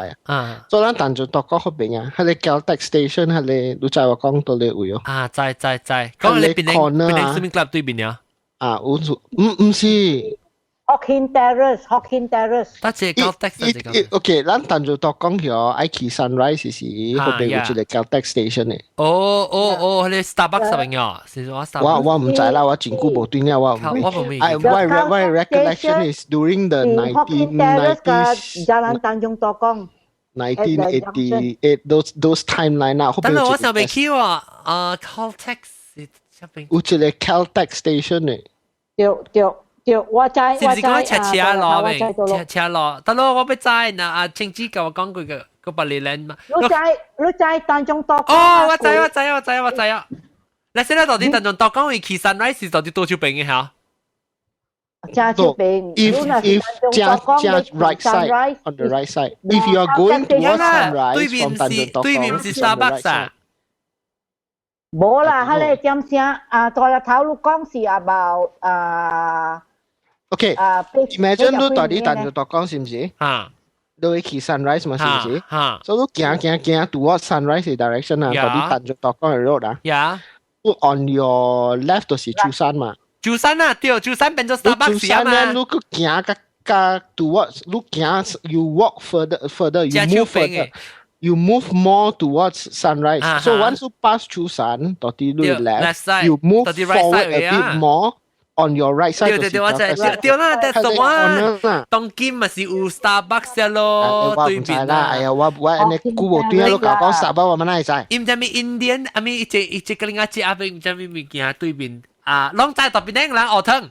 所以ตันจูตัวก็เขาเป็นยังให้เลย Caltex Station ให้เลยรู้ใจว่าก้องตัวเลยอุ้ยใจก็เลยเป็นswimming club 對邊呀唔是 Hawking Terrace 但係 Caltex OK 咱ตันจูตัวก้องเหรอไอ้ขี่ Sunrise 是เขาเป็นอยู่ที่ Caltex Station เนี่ย佢哋 Starbucks 係咪呀我唔知啦我真久冇對呢我my recollection is during the 1990s Jalan Tanjung Tokong 1988 those timeline 啊但係我上未去喎Caltex 有一個 Caltex Station 咧對，我知。是唔是講車路咩？車路，得咯，我不知嗱，青子教我講佢個百里靚嘛。你知當中多。哦，我知啊。你現在到底當中多講會去 Sunrise 到底多少邊嘅嚇？加少邊。If just right side on the right side. If you are going towards Sunrise from 當中多講，對面是 Starbucks 啊。冇啦，佢哋點聲在入頭路講是 about OK imagine 你到底單就多講是唔是？你會去 Sunrise 嘛是唔是？所以你行 towards Sunrise direction 啊，到底單就多講嘅 road 啊。On your left 就是珠山嘛。珠山啊，對，珠山變咗 Starbucks 啊嘛。你去行個 towards， 你行 you walk further you move further。You move more towards sunrise. So once you pass through sun, 到底你 left, you move forward a bit more on your right side. 對，我知。對啦 ，that's the one。東京咪是有 Starbucks 咯，對面啦。哎呀，我呢古無端都講 Starbucks， 我乜哪會知？因為咪 Indian， 阿咪一隻個另外一隻阿邊，唔知咪物件對面攏在特別靚啦，鵝湯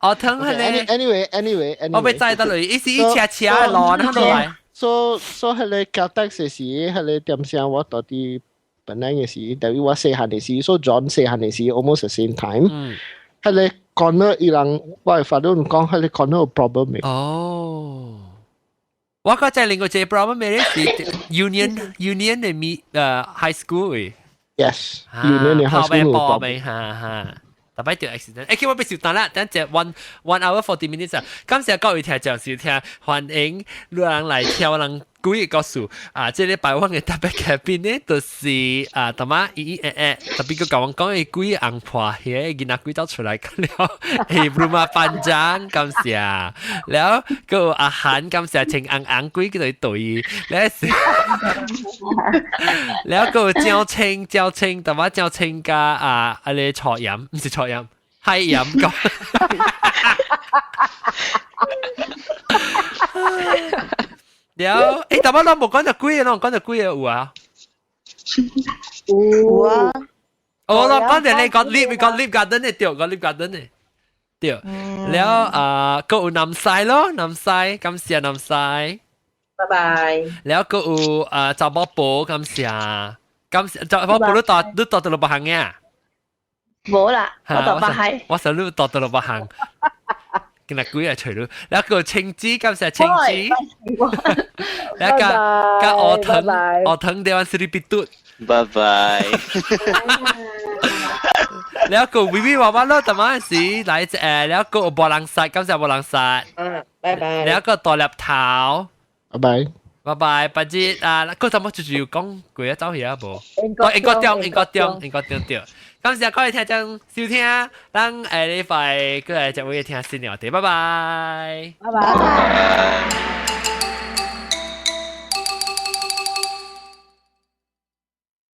鵝湯係咧。Anyway，我咪知得嚟，伊是一車落那度來。So 係你 Caltex 嘅事，係你點聲我到底本來嘅事，但係我細漢嘅事，所以 John 細漢嘅事 almost the same time。係你講咗伊人，我係發到講係你講咗個 problem 未？我覺得另外一個 problem 咩咧？是 Union 嘅high school 嘅。Yes， Union 嘅 high school 冇 problem。哈。特別條 accident，叫我俾小等啦，等陣one hour 40 minutes 啊！今時各位聽眾收聽，歡迎路人嚟跳人幾個數即係禮拜我嘅特別嘉賓呢，就是同埋特別個講嘅幾硬破嘅，見阿幾走出嚟了，rumah panjang 今時แล้วก็อาหาร今時情硬幾嗰對，แล้วก็招清同埋招清加你錯飲，唔是錯飲。係飲講，有但我冇講就貴咯，講就貴有啊。有啊。我講就你講 lift garden 嘅對，講 lift garden 嘅對。แล้วก็有南西咯，南西感謝南西。拜拜。แล้วก็有周寶寶感謝周寶寶都到到六百行嘅。冇啦，我度白係。我想你度到六百行，今日幾日除咗，แล้ว個青枝感謝青枝，แล้ว個我疼เดี๋ยววันสิริปิตุ拜拜。แล้วก็วิวิว่าแล้วแต่มาสิไหลแล้วก็บอลังสัตว์感謝บอลังสัตว์拜拜。แล้วก็ตัว立頭，拜拜。拜拜，不知嗰陣我就要講幾日走去啊無？英國中對。感謝各位聽眾收聽，等下禮拜過來就會聽新聊啲，拜拜。拜拜。